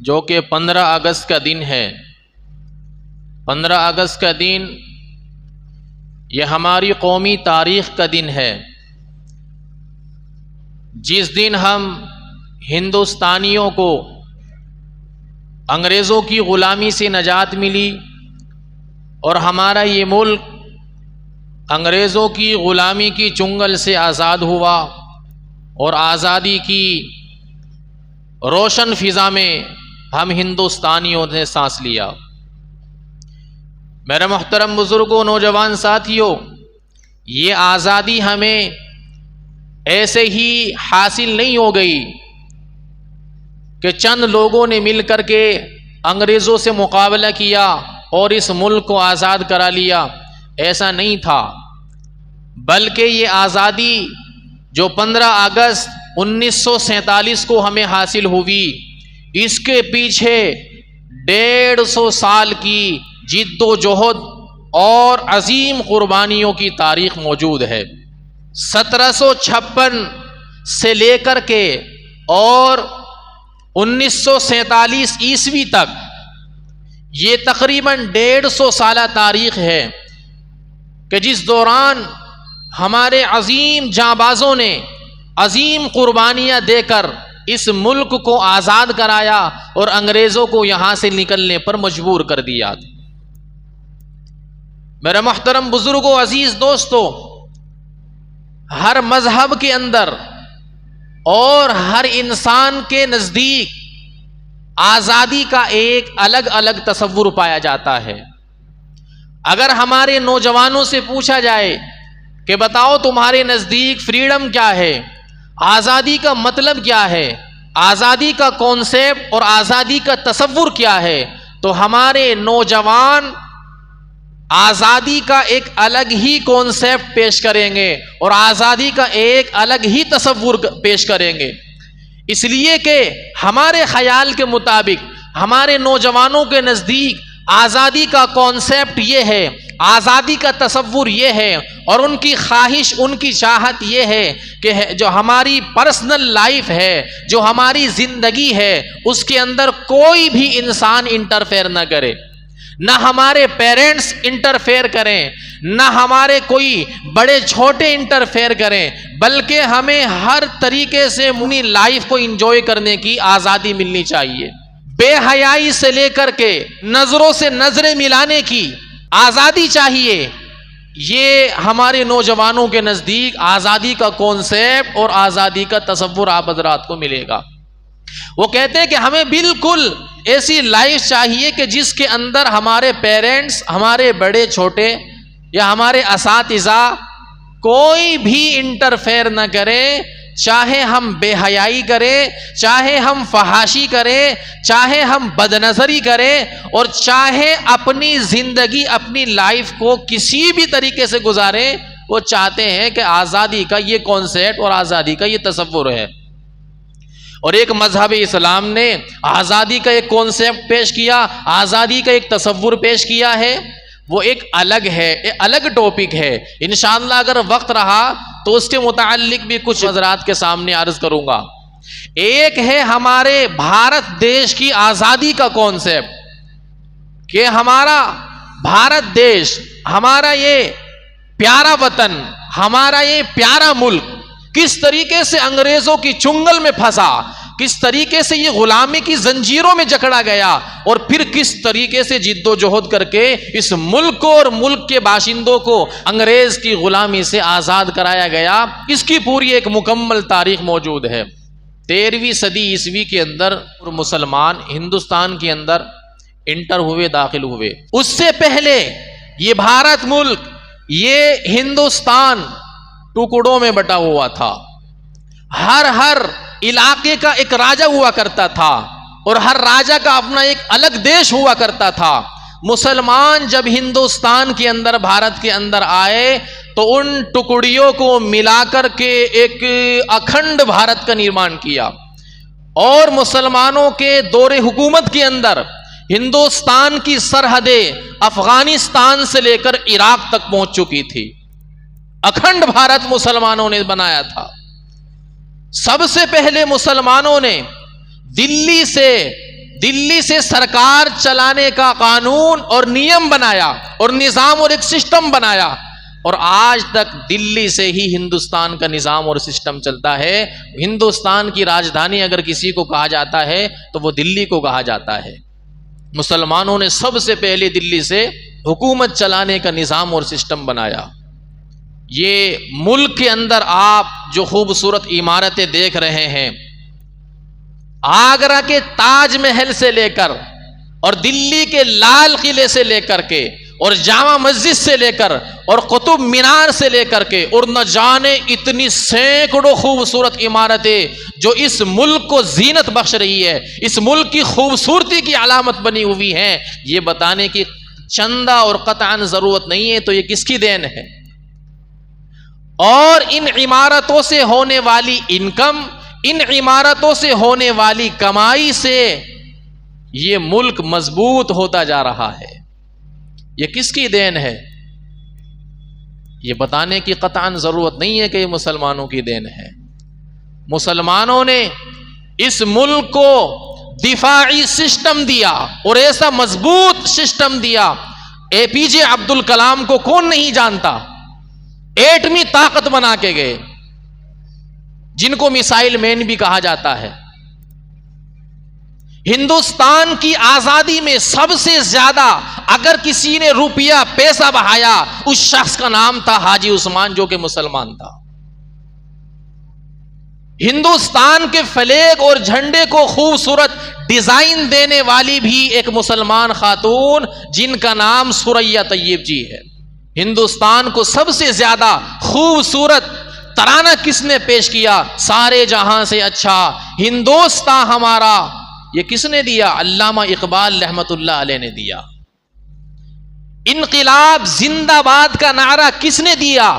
जो कि 15 अगस्त का दिन है। 15 अगस्त का दिन यह हमारी कौमी तारीख़ का दिन है, जिस दिन हम हिंदुस्तानियों को अंग्रेज़ों की ग़ुलामी से निजात मिली और हमारा ये मुल्क अंग्रेज़ों की ग़ुलामी की चुंगल से आज़ाद हुआ और आज़ादी की रोशन फ़िज़ा में हम हिंदुस्तानियों ने सांस लिया। मेरे मोहतरम बुज़ुर्गों, नौजवान साथियों, ये आज़ादी हमें ऐसे ही हासिल नहीं हो गई कि चंद लोगों ने मिल कर के अंग्रेज़ों से मुकाबला किया और इस मुल्क को आज़ाद करा लिया। ऐसा नहीं था, बल्कि ये आज़ादी जो 15 अगस्त 1947 को हमें हासिल हुई, इसके पीछे 150 साल की जिद्दोजहद और अजीम कुर्बानियों की तारीख मौजूद है। 1756 से लेकर के और 1947 ईस्वी तक ये तकरीबन 150 साल तारीख है कि जिस दौरान हमारे अजीम जांबाजों ने अजीम कुर्बानियाँ देकर इस मुल्क को आज़ाद कराया और अंग्रेज़ों को यहाँ से निकलने पर मजबूर कर दिया। मेरे मोहतरम बुजुर्गों, अजीज़ दोस्तों, हर मजहब के अंदर और हर इंसान के नज़दीक आज़ादी का एक अलग अलग तसव्वुर पाया जाता है। अगर हमारे नौजवानों से पूछा जाए कि बताओ तुम्हारे नज़दीक फ्रीडम क्या है, आज़ादी का मतलब क्या है, आज़ादी का कॉन्सेप्ट और आज़ादी का तसव्वुर क्या है, तो हमारे नौजवान आज़ादी का एक अलग ही कॉन्सेप्ट पेश करेंगे और आज़ादी का एक अलग ही तसव्वुर पेश करेंगे। इसलिए कि हमारे ख्याल के मुताबिक हमारे नौजवानों के नज़दीक आज़ादी का कॉन्सेप्ट ये है, आज़ादी का तसव्वुर ये है और उनकी ख्वाहिश, उनकी चाहत ये है कि जो हमारी पर्सनल लाइफ है, जो हमारी ज़िंदगी है, उसके अंदर कोई भी इंसान इंटरफेयर ना करे, ना हमारे पेरेंट्स इंटरफेयर करें, ना हमारे कोई बड़े छोटे इंटरफेयर करें, बल्कि हमें हर तरीके से अपनी लाइफ को एंजॉय करने की आज़ादी मिलनी चाहिए। बेहयाई से लेकर के नजरों से नजरें मिलाने की आज़ादी चाहिए। ये हमारे नौजवानों के नज़दीक आज़ादी का कॉन्सेप्ट और आज़ादी का तसव्वुर आप हज़रात को मिलेगा। वो कहते हैं कि हमें बिल्कुल ऐसी लाइफ चाहिए कि जिसके अंदर हमारे पेरेंट्स, हमारे बड़े छोटे या हमारे असातिज़ा कोई भी इंटरफेयर न करे, चाहे हम बेहयाई करें, चाहे हम फहाशी करें, चाहे हम बदनज़री करें और चाहे अपनी ज़िंदगी, अपनी लाइफ को किसी भी तरीके से गुजारें। वो चाहते हैं कि आज़ादी का ये कॉन्सेप्ट और आज़ादी का ये तसव्वुर है। और एक मजहब इस्लाम ने आज़ादी का एक कॉन्सेप्ट पेश किया, आज़ादी का एक तसव्वुर पेश किया है। वो एक अलग है, एक अलग टॉपिक है। इंशाअल्लाह अगर वक्त रहा तो उसके मुताल्लिक भी कुछ हज़रात के सामने अर्ज करूंगा। एक है हमारे भारत देश की आज़ादी का कॉन्सेप्ट कि हमारा भारत देश, हमारा ये प्यारा वतन, हमारा ये प्यारा मुल्क किस तरीके से अंग्रेजों की चुंगल में फंसा, किस तरीके से ये गुलामी की जंजीरों में जकड़ा गया और फिर किस तरीके से जिद्दोजहद करके इस मुल्क को और मुल्क के बाशिंदों को अंग्रेज की गुलामी से आज़ाद कराया गया। इसकी पूरी एक मुकम्मल तारीख मौजूद है। 13वीं सदी ईस्वी के अंदर मुसलमान हिंदुस्तान के अंदर इंटर हुए, दाखिल हुए। उससे पहले ये भारत मुल्क, ये हिंदुस्तान टुकड़ों में बटा हुआ था। हर इलाके का एक राजा हुआ करता था और हर राजा का अपना एक अलग देश हुआ करता था। मुसलमान जब हिंदुस्तान के अंदर, भारत के अंदर आए तो उन टुकड़ियों को मिलाकर के एक अखंड भारत का निर्माण किया और मुसलमानों के दौरे हुकूमत के अंदर हिंदुस्तान की सरहदें अफगानिस्तान से लेकर इराक तक पहुंच चुकी थी। अखंड भारत मुसलमानों ने बनाया था। सबसे पहले मुसलमानों ने दिल्ली से दिल्ली से सरकार चलाने का कानून और नियम बनाया और निज़ाम और एक सिस्टम बनाया, और आज तक दिल्ली से ही हिंदुस्तान का निज़ाम और सिस्टम चलता है। हिंदुस्तान की राजधानी अगर किसी को कहा जाता है तो वो दिल्ली को कहा जाता है। मुसलमानों ने सबसे पहले दिल्ली से हुकूमत चलाने का निज़ाम और सिस्टम बनाया। ये मुल्क के अंदर आप जो खूबसूरत इमारतें देख रहे हैं, आगरा के ताजमहल से लेकर और दिल्ली के लाल किले से लेकर के और जामा मस्जिद से लेकर और कुतुब मीनार से लेकर के और न जाने इतनी सैकड़ों खूबसूरत इमारतें जो इस मुल्क को जीनत बख्श रही है, इस मुल्क की खूबसूरती की अलामत बनी हुई हैं, ये बताने की चंदा और कतअन जरूरत नहीं है। तो ये किसकी देन है? और इन इमारतों से होने वाली इनकम, इन इमारतों से होने वाली कमाई से ये मुल्क मजबूत होता जा रहा है। ये किसकी देन है? ये बताने की कतअन जरूरत नहीं है कि ये मुसलमानों की देन है। मुसलमानों ने इस मुल्क को दिफाई सिस्टम दिया और ऐसा मजबूत सिस्टम दिया। एपीजे अब्दुल कलाम को कौन नहीं जानता? एटमी ताकत बना के गए, जिनको मिसाइल मैन भी कहा जाता है। हिंदुस्तान की आजादी में सबसे ज्यादा अगर किसी ने रुपया पैसा बहाया, उस शख्स का नाम था हाजी उस्मान, जो कि मुसलमान था। हिंदुस्तान के फ्लैग और झंडे को खूबसूरत डिजाइन देने वाली भी एक मुसलमान खातून, जिनका नाम सुरैया तैयब जी है। हिंदुस्तान को सबसे ज्यादा खूबसूरत तराना किसने पेश किया? सारे जहां से अच्छा हिंदुस्तान हमारा, ये किसने दिया? अल्लामा इकबाल रहमतुल्लाह अलैह ने दिया। इनकिलाब जिंदाबाद का नारा किसने दिया?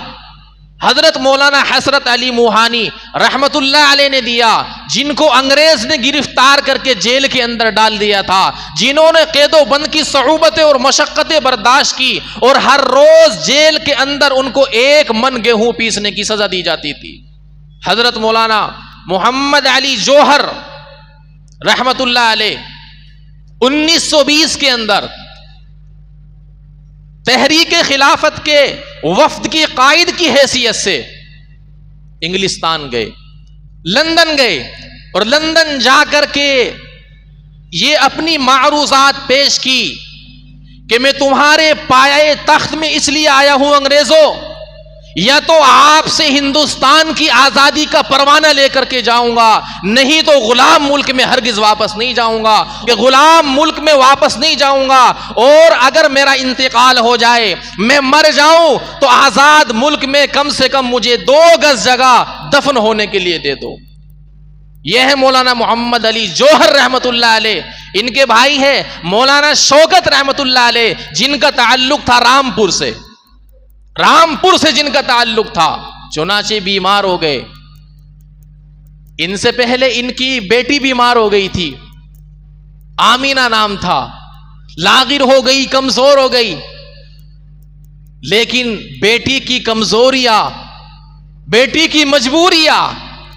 हजरत मौलाना हसरत अली मुहानी रहमतुल्लाह अलैह ने दिया, जिनको अंग्रेज ने गिरफ्तार करके जेल के अंदर डाल दिया था, जिन्होंने कैदो बंद की सऊबतें और मशक्कतें बर्दाश्त की और हर रोज जेल के अंदर उनको 1 मन गेहूं पीसने की सजा दी जाती थी। हजरत मौलाना मोहम्मद अली जौहर रहमतुल्लाह अलैह 1920 के अंदर तहरीक खिलाफत के वफ्द की कायद की हैसियत से इंग्लिस्तान गए, लंदन गए और लंदन जाकर के ये अपनी मारूजात पेश की कि मैं तुम्हारे पाये तख्त में इसलिए आया हूं अंग्रेजों, या तो आपसे हिंदुस्तान की आजादी का परवाना लेकर के जाऊंगा, नहीं तो गुलाम मुल्क में हरगिज वापस नहीं जाऊंगा, कि गुलाम मुल्क में वापस नहीं जाऊंगा, और अगर मेरा इंतकाल हो जाए, मैं मर जाऊं, तो आजाद मुल्क में कम से कम मुझे 2 गज जगह दफन होने के लिए दे दो। यह है मौलाना मोहम्मद अली जौहर रहमतुल्लाह अलैह। इनके भाई है मौलाना शौकत रहमतुल्लाह अलैह, जिनका ताल्लुक था रामपुर से, रामपुर से जिनका ताल्लुक था। चुनाचे बीमार हो गए। इनसे पहले इनकी बेटी बीमार हो गई थी, आमीना नाम था, लागिर हो गई, कमजोर हो गई। लेकिन बेटी की कमजोरियां, बेटी की मजबूरियां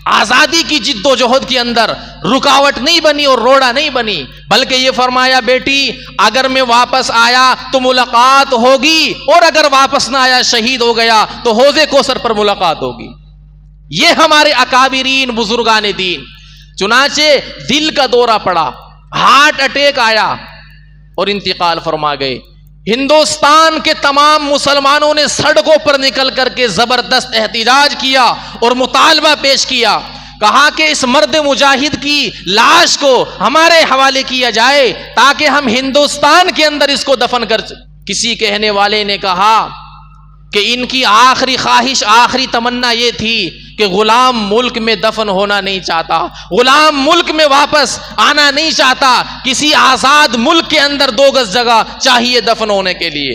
आजादी की जिद्दोजहद के अंदर रुकावट नहीं बनी और रोड़ा नहीं बनी, बल्कि ये फरमाया, बेटी अगर मैं वापस आया तो मुलाकात होगी, और अगर वापस ना आया, शहीद हो गया, तो हौज़े कौसर पर मुलाकात होगी। ये हमारे अकाबिरीन बुजुर्गान दीन। चुनाचे दिल का दौरा पड़ा, हार्ट अटैक आया और इंतकाल फरमा गए। हिंदुस्तान के तमाम मुसलमानों ने सड़कों पर निकल करके जबरदस्त एहतिजाज किया और मुतालबा पेश किया। कहा कि इस मर्द मुजाहिद की लाश को हमारे हवाले किया जाए ताकि हम हिंदुस्तान के अंदर इसको दफन कर। किसी कहने वाले ने कहा कि इनकी आखिरी ख्वाहिश, आखिरी तमन्ना यह थी कि गुलाम मुल्क में दफन होना नहीं चाहता, गुलाम मुल्क में वापस आना नहीं चाहता, किसी आजाद मुल्क के अंदर 2 गज जगह चाहिए दफन होने के लिए।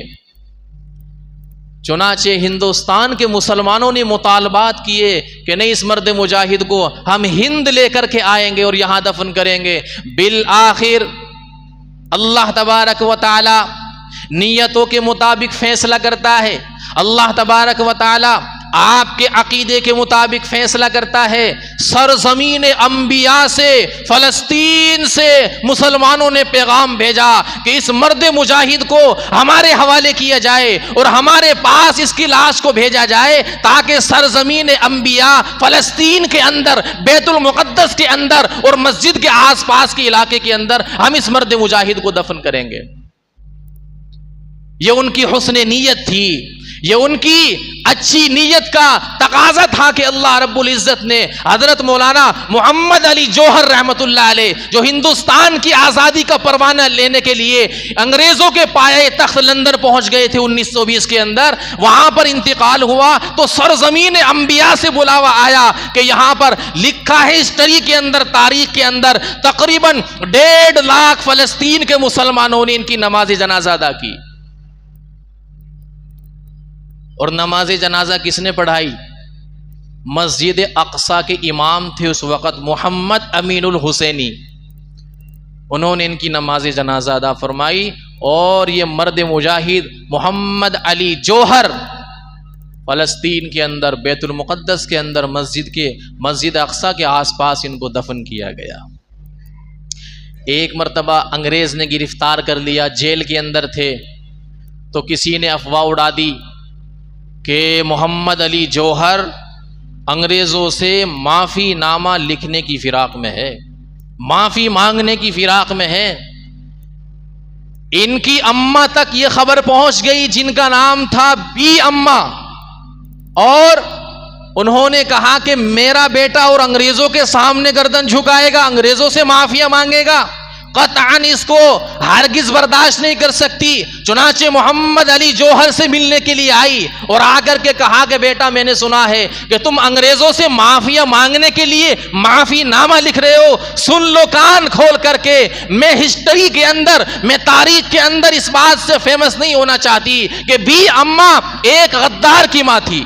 चुनाचे हिंदुस्तान के मुसलमानों ने मुतालबात किए कि नहीं, इस मर्द मुजाहिद को हम हिंद लेकर के आएंगे और यहां दफन करेंगे। बिल आखिर अल्लाह तबारक व तआला नियतों के मुताबिक फैसला करता है। अल्लाह तबारक व तआला आपके अकीदे के मुताबिक फैसला करता है, सरजमीन अंबिया से, फलस्तीन से मुसलमानों ने पैगाम भेजा कि इस मर्द मुजाहिद को हमारे हवाले किया जाए और हमारे पास इसकी लाश को भेजा जाए, ताकि सरजमीन अंबिया फलस्तीन के अंदर, बैतुल मुक़द्दस के अंदर और मस्जिद के आसपास के इलाके के अंदर हम इस मर्द मुजाहिद को दफन करेंगे। यह उनकी हुस्न नीयत थी, ये उनकी अच्छी नीयत का तकाजा था कि अल्लाह रब्बुल इज्जत ने हजरत मौलाना मोहम्मद अली जौहर रहमतुल्लाह अलैह, जो हिंदुस्तान की आज़ादी का परवाना लेने के लिए अंग्रेज़ों के पाए तख्त लंदन पहुंच गए थे 1920 के अंदर, वहां पर इंतकाल हुआ तो सरजमीन अंबिया से बुलावा आया कि यहां पर लिखा है हिस्ट्री के अंदर, तारीख के अंदर, तकरीबन 1.5 लाख फलस्तीन के मुसलमानों ने इनकी नमाज जनाजा अदा की। और नमाज जनाजा किसने पढ़ाई? मस्जिद अक्सा के इमाम थे उस वक़्त मोहम्मद अमीनुल हुसैनी, उन्होंने इनकी नमाज जनाजा अदा फरमाई। और ये मर्द मुजाहिद मोहम्मद अली जौहर फ़लस्तीन के अंदर, बैतुल मुक़द्दस के अंदर, मस्जिद अक्सा के आसपास इनको दफन किया गया। एक मरतबा अंग्रेज़ ने गिरफ्तार कर लिया, जेल के अंदर थे, तो किसी ने अफवाह उड़ा दी कि मोहम्मद अली जौहर अंग्रेज़ों से माफ़ी नामा लिखने की फिराक में है, माफ़ी मांगने की फिराक में है। इनकी अम्मा तक ये खबर पहुंच गई, जिनका नाम था बी अम्मा, और उन्होंने कहा कि मेरा बेटा और अंग्रेज़ों के सामने गर्दन झुकाएगा, अंग्रेज़ों से माफ़िया मांगेगा, कतअन इसको हरगिज बर्दाश्त नहीं कर सकती। चुनाचे मोहम्मद अली जौहर से मिलने के लिए आई और आकर के कहा कि बेटा, मैंने सुना है कि तुम अंग्रेजों से माफिया मांगने के लिए माफी नामा लिख रहे हो, सुन लो कान खोल करके। मैं हिस्ट्री के अंदर, मैं तारीख के अंदर इस बात से फेमस नहीं होना चाहती कि बी अम्मा एक गद्दार की मां थी,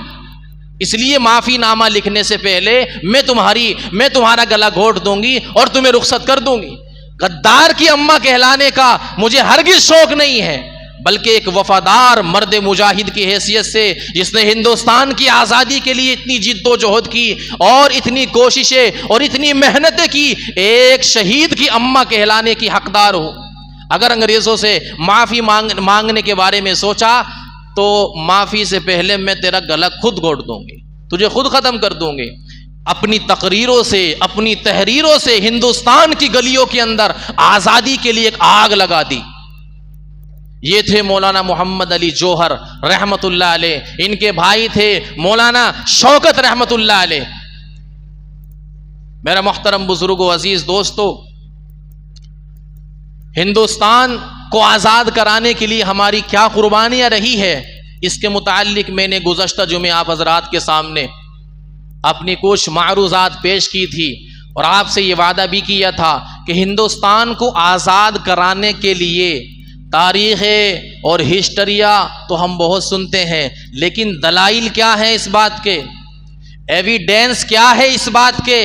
इसलिए माफी नामा लिखने से पहले मैं तुम्हारा गला घोट दूंगी और तुम्हें रुखसत कर दूंगी। गद्दार की अम्मा कहलाने का मुझे हरगिज शौक नहीं है, बल्कि एक वफादार मर्द मुजाहिद की हैसियत से, जिसने हिंदुस्तान की आज़ादी के लिए इतनी जिद्दोजहद की और इतनी कोशिशें और इतनी मेहनतें की, एक शहीद की अम्मा कहलाने की हकदार हो। अगर अंग्रेज़ों से माफ़ी मांगने के बारे में सोचा तो माफ़ी से पहले मैं तेरा गला खुद घोट दूंगी, तुझे खुद ख़त्म कर दूंगी। अपनी तकरीरों से, अपनी तहरीरों से हिंदुस्तान की गलियों के अंदर आज़ादी के लिए एक आग लगा दी। ये थे मौलाना मोहम्मद अली जौहर रहमतुल्लाह अलैह। इनके भाई थे मौलाना शौकत रहमतुल्लाह अलैह। मेरा मोहतरम बुजुर्गों, अजीज दोस्तों, हिंदुस्तान को आज़ाद कराने के लिए हमारी क्या कुर्बानियां रही है, इसके मुताल्लिक मैंने गुज़श्ता जुमे आप हजरात के सामने अपनी कुछ मारूज़ात पेश की थी और आपसे ये वादा भी किया था कि हिंदुस्तान को आज़ाद कराने के लिए तारीख़ और हिस्ट्रिया तो हम बहुत सुनते हैं, लेकिन दलाइल क्या है इस बात के, एविडेंस क्या है इस बात के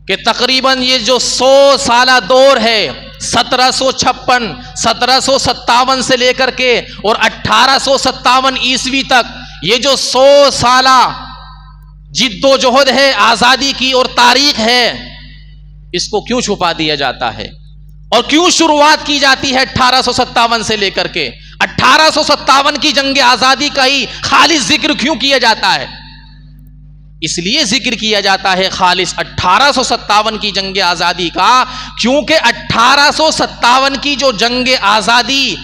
कि तकरीबन ये जो 100 साला दौर है, 1756, 1757 से लेकर के और 1857 ईस्वी तक, ये जो 100 साला जिद्दोजहद है आज़ादी की और तारीख है, इसको क्यों छुपा दिया जाता है और क्यों शुरुआत की जाती है 1857 से लेकर के? 1857 की जंग आज़ादी का ही खालिस जिक्र क्यों किया जाता है? इसलिए जिक्र किया जाता है खालिस 1857 की जंग आज़ादी का, क्योंकि 1857 की जो जंग आज़ादी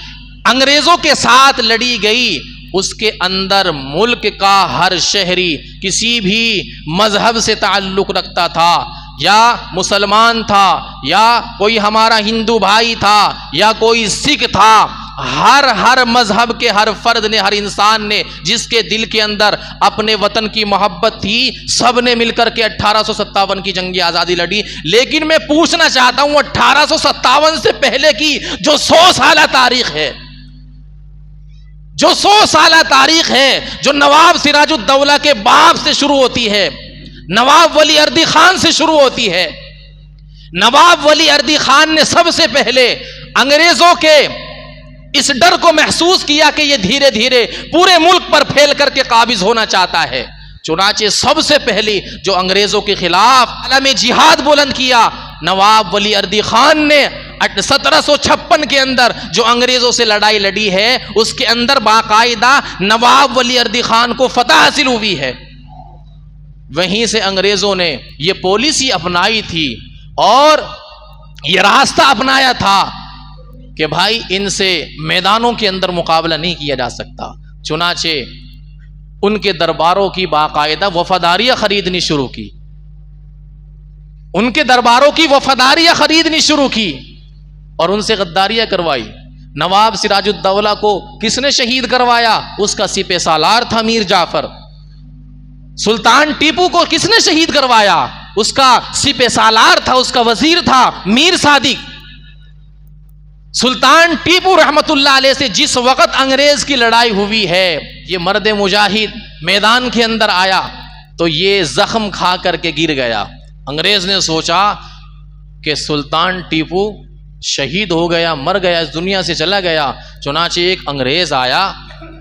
अंग्रेज़ों के साथ लड़ी गई, उसके अंदर मुल्क का हर शहरी किसी भी मजहब से ताल्लुक़ रखता था, या मुसलमान था, या कोई हमारा हिंदू भाई था, या कोई सिख था, हर मजहब के हर फर्द ने, हर इंसान ने, जिसके दिल के अंदर अपने वतन की मोहब्बत थी, सब ने मिलकर के 1857 की जंग आज़ादी लड़ी। लेकिन मैं पूछना चाहता हूं, 1857 से पहले की जो 100 साल तारीख है, जो 100 साल तारीख है, जो नवाब सिराजुद्दौला के बाप से शुरू होती है, नवाब वली अर्दी खान से शुरू होती है। नवाब वली अर्दी खान ने सबसे पहले अंग्रेजों के इस डर को महसूस किया कि ये धीरे धीरे पूरे मुल्क पर फैल करके काबिज होना चाहता है। चुनाचे सबसे पहली जो अंग्रेजों के खिलाफ आलमी जिहाद बुलंद किया, नवाब वली अर्दी खान ने 1756 के अंदर जो अंग्रेजों से लड़ाई लड़ी है, उसके अंदर बाकायदा नवाब वली अर्दी खान को फतह हासिल हुई है। वहीं से अंग्रेजों ने यह पॉलिसी अपनाई थी और यह रास्ता अपनाया था कि भाई इनसे मैदानों के अंदर मुकाबला नहीं किया जा सकता। चुनाचे उनके दरबारों की बाकायदा वफादारियां खरीदनी शुरू की, उनके दरबारों की वफादारियां खरीदनी शुरू की और उनसे गद्दारियां करवाई। नवाब सिराजुद्दौला को किसने शहीद करवाया? उसका सिपह सालार था मीर जाफर। सुल्तान टीपू को किसने शहीद करवाया? उसका सिपह सालार था, उसका वजीर था मीर सादिक। सुल्तान टीपू रहमतुल्लाह अलैह से जिस वक्त अंग्रेज की लड़ाई हुई है, ये मर्द मुजाहिद मैदान के अंदर आया तो ये जख्म खा करके गिर गया। अंग्रेज ने सोचा कि सुल्तान टीपू शहीद हो गया, मर गया, इस दुनिया से चला गया। चुनाचे एक अंग्रेज आया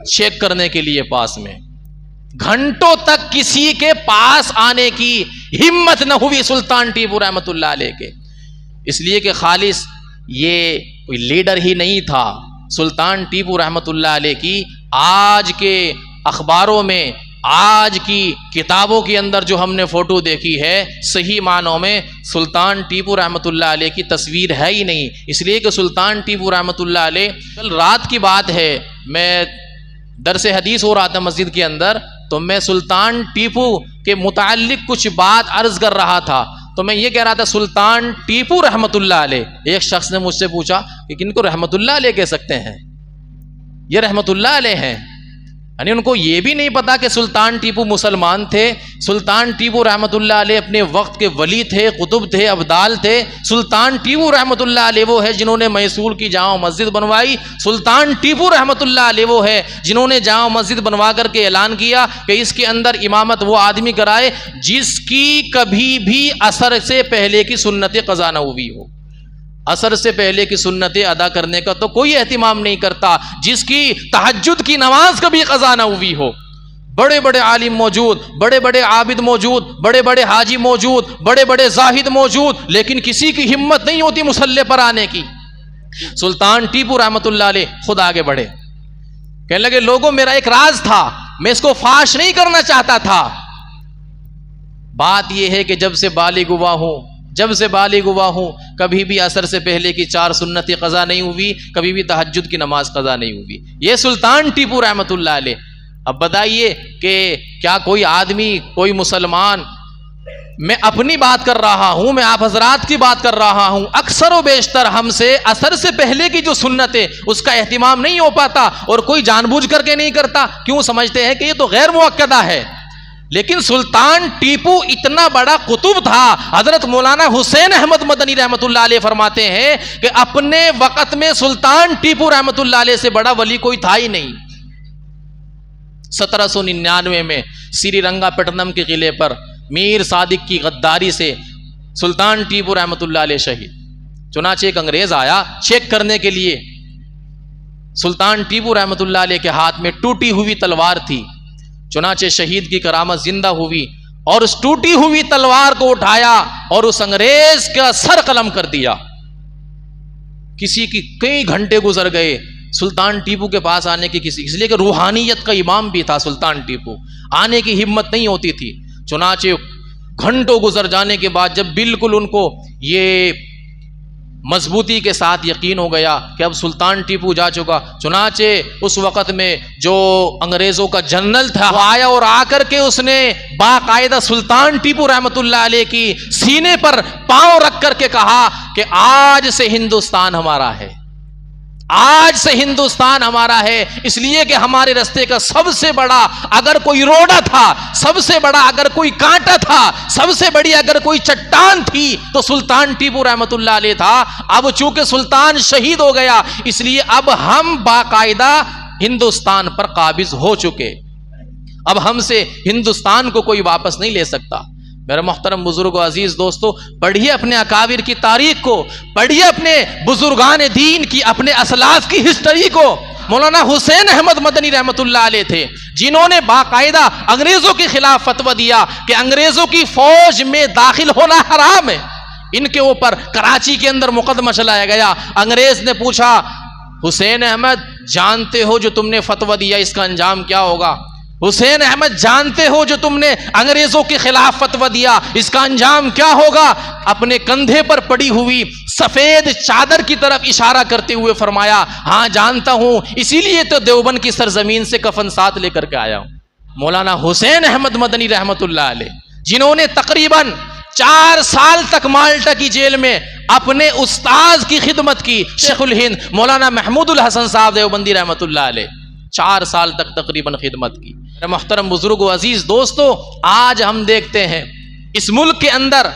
चेक करने के लिए पास में, घंटों तक किसी के पास आने की हिम्मत न हुई सुल्तान टीपू रहमतुल्लाह अलैह के, इसलिए कि खालिस ये कोई लीडर ही नहीं था। सुल्तान टीपू रहमतुल्लाह अलैह की आज के अखबारों में, आज की किताबों के अंदर जो हमने फोटो देखी है, सही मानों में सुल्तान टीपू रहमतुल्लाह अलैह की तस्वीर है ही नहीं। इसलिए कि सुल्तान टीपू रहमतुल्लाह अलैह, कल रात की बात है, मैं दरसे हदीस हो रहा था मस्जिद के अंदर, तो मैं सुल्तान टीपू के मुताल्लिक कुछ बात अर्ज कर रहा था। तो मैं ये कह रहा था सुल्तान टीपू रहमतुल्लाह अलैह। एक शख्स ने मुझसे पूछा कि किनको रहमतुल्लाह अलैह कह सकते हैं? ये रहमतुल्लाह अलैह हैं, यानी उनको ये भी नहीं पता कि सुल्तान टीपू मुसलमान थे। सुल्तान टीपू रहमतुल्लाह अलैह अपने वक्त के वली थे, कुतुब थे, अब्दाल थे। सुल्तान टीपू रहमतुल्लाह अलैह वो है जिन्होंने मैसूर की जामा मस्जिद बनवाई। सुल्तान टीपू रहमतुल्लाह अलैह वो है जिन्होंने जामा मस्जिद बनवा करके ऐलान किया कि इसके अंदर इमामत वो आदमी कराए जिसकी कभी भी असर से पहले की सुन्नत क़ज़ा न हुई हो। असर से पहले की सुन्नतें अदा करने का तो कोई एहतिमाम नहीं करता, जिसकी तहज्जुद की नमाज कभी क़ज़ा न हुई हो। बड़े बड़े आलिम मौजूद, बड़े बड़े आबिद मौजूद, बड़े बड़े हाजी मौजूद, बड़े बड़े जाहिद मौजूद, लेकिन किसी की हिम्मत नहीं होती मुसल्ले पर आने की। सुल्तान टीपू रहमतुल्लाह अलैह खुद आगे बढ़े, कहने लगे लोगों मेरा एक राज था, मैं इसको फाश नहीं करना चाहता था। बात यह है कि जब से बालिग हुआ हूं, जब से बालिग हुआ हूं, कभी भी असर से पहले की 4 सुन्नतें क़ज़ा नहीं हुई, कभी भी तहज्जुद की नमाज क़ज़ा नहीं हुई। ये सुल्तान टीपू रहमतुल्लाह अलैह। अब बताइए कि क्या कोई आदमी, कोई मुसलमान, मैं अपनी बात कर रहा हूं, मैं आप हजरात की बात कर रहा हूं, अक्सर व बेशतर हमसे असर से पहले की जो सुन्नतें उसका एहतिमाम नहीं हो पाता और कोई जानबूझ करके नहीं करता। क्यों? समझते हैं कि ये तो गैर मुअक्कदा है। लेकिन सुल्तान टीपू इतना बड़ा कुतुब था। हजरत मौलाना हुसैन अहमद मदनी रहमतुल्लाह अलैह फरमाते हैं कि अपने वक़्त में सुल्तान टीपू रहमतुल्लाह अलैह से बड़ा वली कोई था ही नहीं। 1799 में श्रीरंगापट्टनम के किले पर मीर सादिक की गद्दारी से सुल्तान टीपू रहमतुल्लाह अलैह शहीद। चुनाचे एक अंग्रेज आया चेक करने के लिए। सुल्तान टीपू रहमतुल्लाह अलैह के हाथ में टूटी हुई तलवार थी। चुनाचे शहीद की करामत जिंदा हुई और उस टूटी हुई तलवार को उठाया और उस अंग्रेज का सर कलम कर दिया। किसी की कई घंटे गुजर गए सुल्तान टीपू के पास आने की, किसी, इसलिए कि रूहानियत का इमाम भी था सुल्तान टीपू, आने की हिम्मत नहीं होती थी। चुनाचे घंटों गुजर जाने के बाद जब बिल्कुल उनको ये मजबूती के साथ यकीन हो गया कि अब सुल्तान टीपू जा चुका, चुनाचे उस वक़्त में जो अंग्रेज़ों का जनरल था वो आया और आकर के उसने बाकायदा सुल्तान टीपू रहमतुल्लाह अलैह की सीने पर पांव रख करके कहा कि आज से हिंदुस्तान हमारा है, आज से हिंदुस्तान हमारा है। इसलिए कि हमारे रास्ते का सबसे बड़ा अगर कोई रोड़ा था, सबसे बड़ा अगर कोई कांटा था, सबसे बड़ी अगर कोई चट्टान थी तो सुल्तान टीपू रहमतुल्लाह अलैह था। अब चूंकि सुल्तान शहीद हो गया इसलिए अब हम बाकायदा हिंदुस्तान पर काबिज हो चुके, अब हमसे हिंदुस्तान को कोई वापस नहीं ले सकता। मेरे मोहतरम बुजुर्ग अजीज दोस्तों, पढ़िए अपने अकाबिर की तारीख को, पढ़िए अपने बुजुर्गान दीन की, अपने असलाफ की हिस्ट्री को। मौलाना हुसैन अहमद मदनी रहमतुल्लाह अलैह थे जिन्होंने बाकायदा अंग्रेजों के खिलाफ फतवा दिया कि अंग्रेजों की फौज में दाखिल होना हराम है। इनके ऊपर कराची के अंदर मुकदमा चलाया गया। अंग्रेज ने पूछा, हुसैन अहमद जानते हो जो तुमने फतवा दिया इसका अंजाम क्या होगा? हुसैन अहमद जानते हो जो तुमने अंग्रेजों के खिलाफ फतवा दिया इसका अंजाम क्या होगा? अपने कंधे पर पड़ी हुई सफेद चादर की तरफ इशारा करते हुए फरमाया, हाँ जानता हूं, इसीलिए तो देवबंद की सरजमीन से कफन साथ लेकर के आया हूं। मौलाना हुसैन अहमद मदनी रहमतुल्लाह अलैह जिन्होंने तकरीबन 4 साल तक माल्टा की जेल में अपने उस्ताद की खिदमत की, शेखुल हिंद मौलाना महमूदुल हसन साहब देवबंदी रहमतुल्लाह अलैह, 4 साल तक तकरीबन खिदमत की। मेरे मोहतरम बुजुर्गो अजीज दोस्तों, आज हम देखते हैं इस मुल्क के अंदर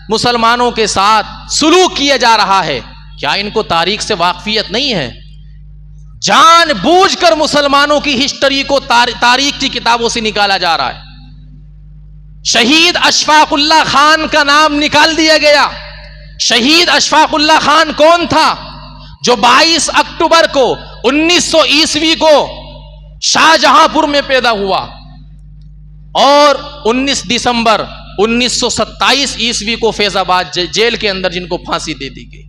मुसलमानों के साथ सुलूक किया जा रहा है। क्या इनको तारीख से वाकफियत नहीं है? जानबूझकर मुसलमानों की हिस्ट्री को तारीख की किताबों से निकाला जा रहा है। शहीद अशफाकुल्लाह खान का नाम निकाल दिया गया। शहीद अशफाकुल्लाह खान कौन था? जो 22 अक्टूबर को 1900 ईस्वी को शाहजहांपुर में पैदा हुआ और 19 दिसंबर 1927 ईस्वी को फैजाबाद जेल के अंदर जिनको फांसी दे दी गई।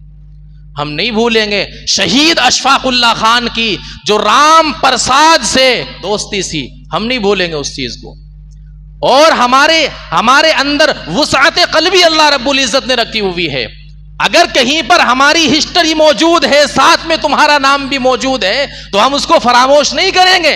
हम नहीं भूलेंगे शहीद अशफाकुल्लाह खान की जो राम प्रसाद से दोस्ती थी, हम नहीं भूलेंगे उस चीज को। और हमारे अंदर वुसअत क़ल्बी अल्लाह रब्बुल इज्जत ने रखी हुई है। अगर कहीं पर हमारी हिस्ट्री मौजूद है, साथ में तुम्हारा नाम भी मौजूद है, तो हम उसको फरामोश नहीं करेंगे,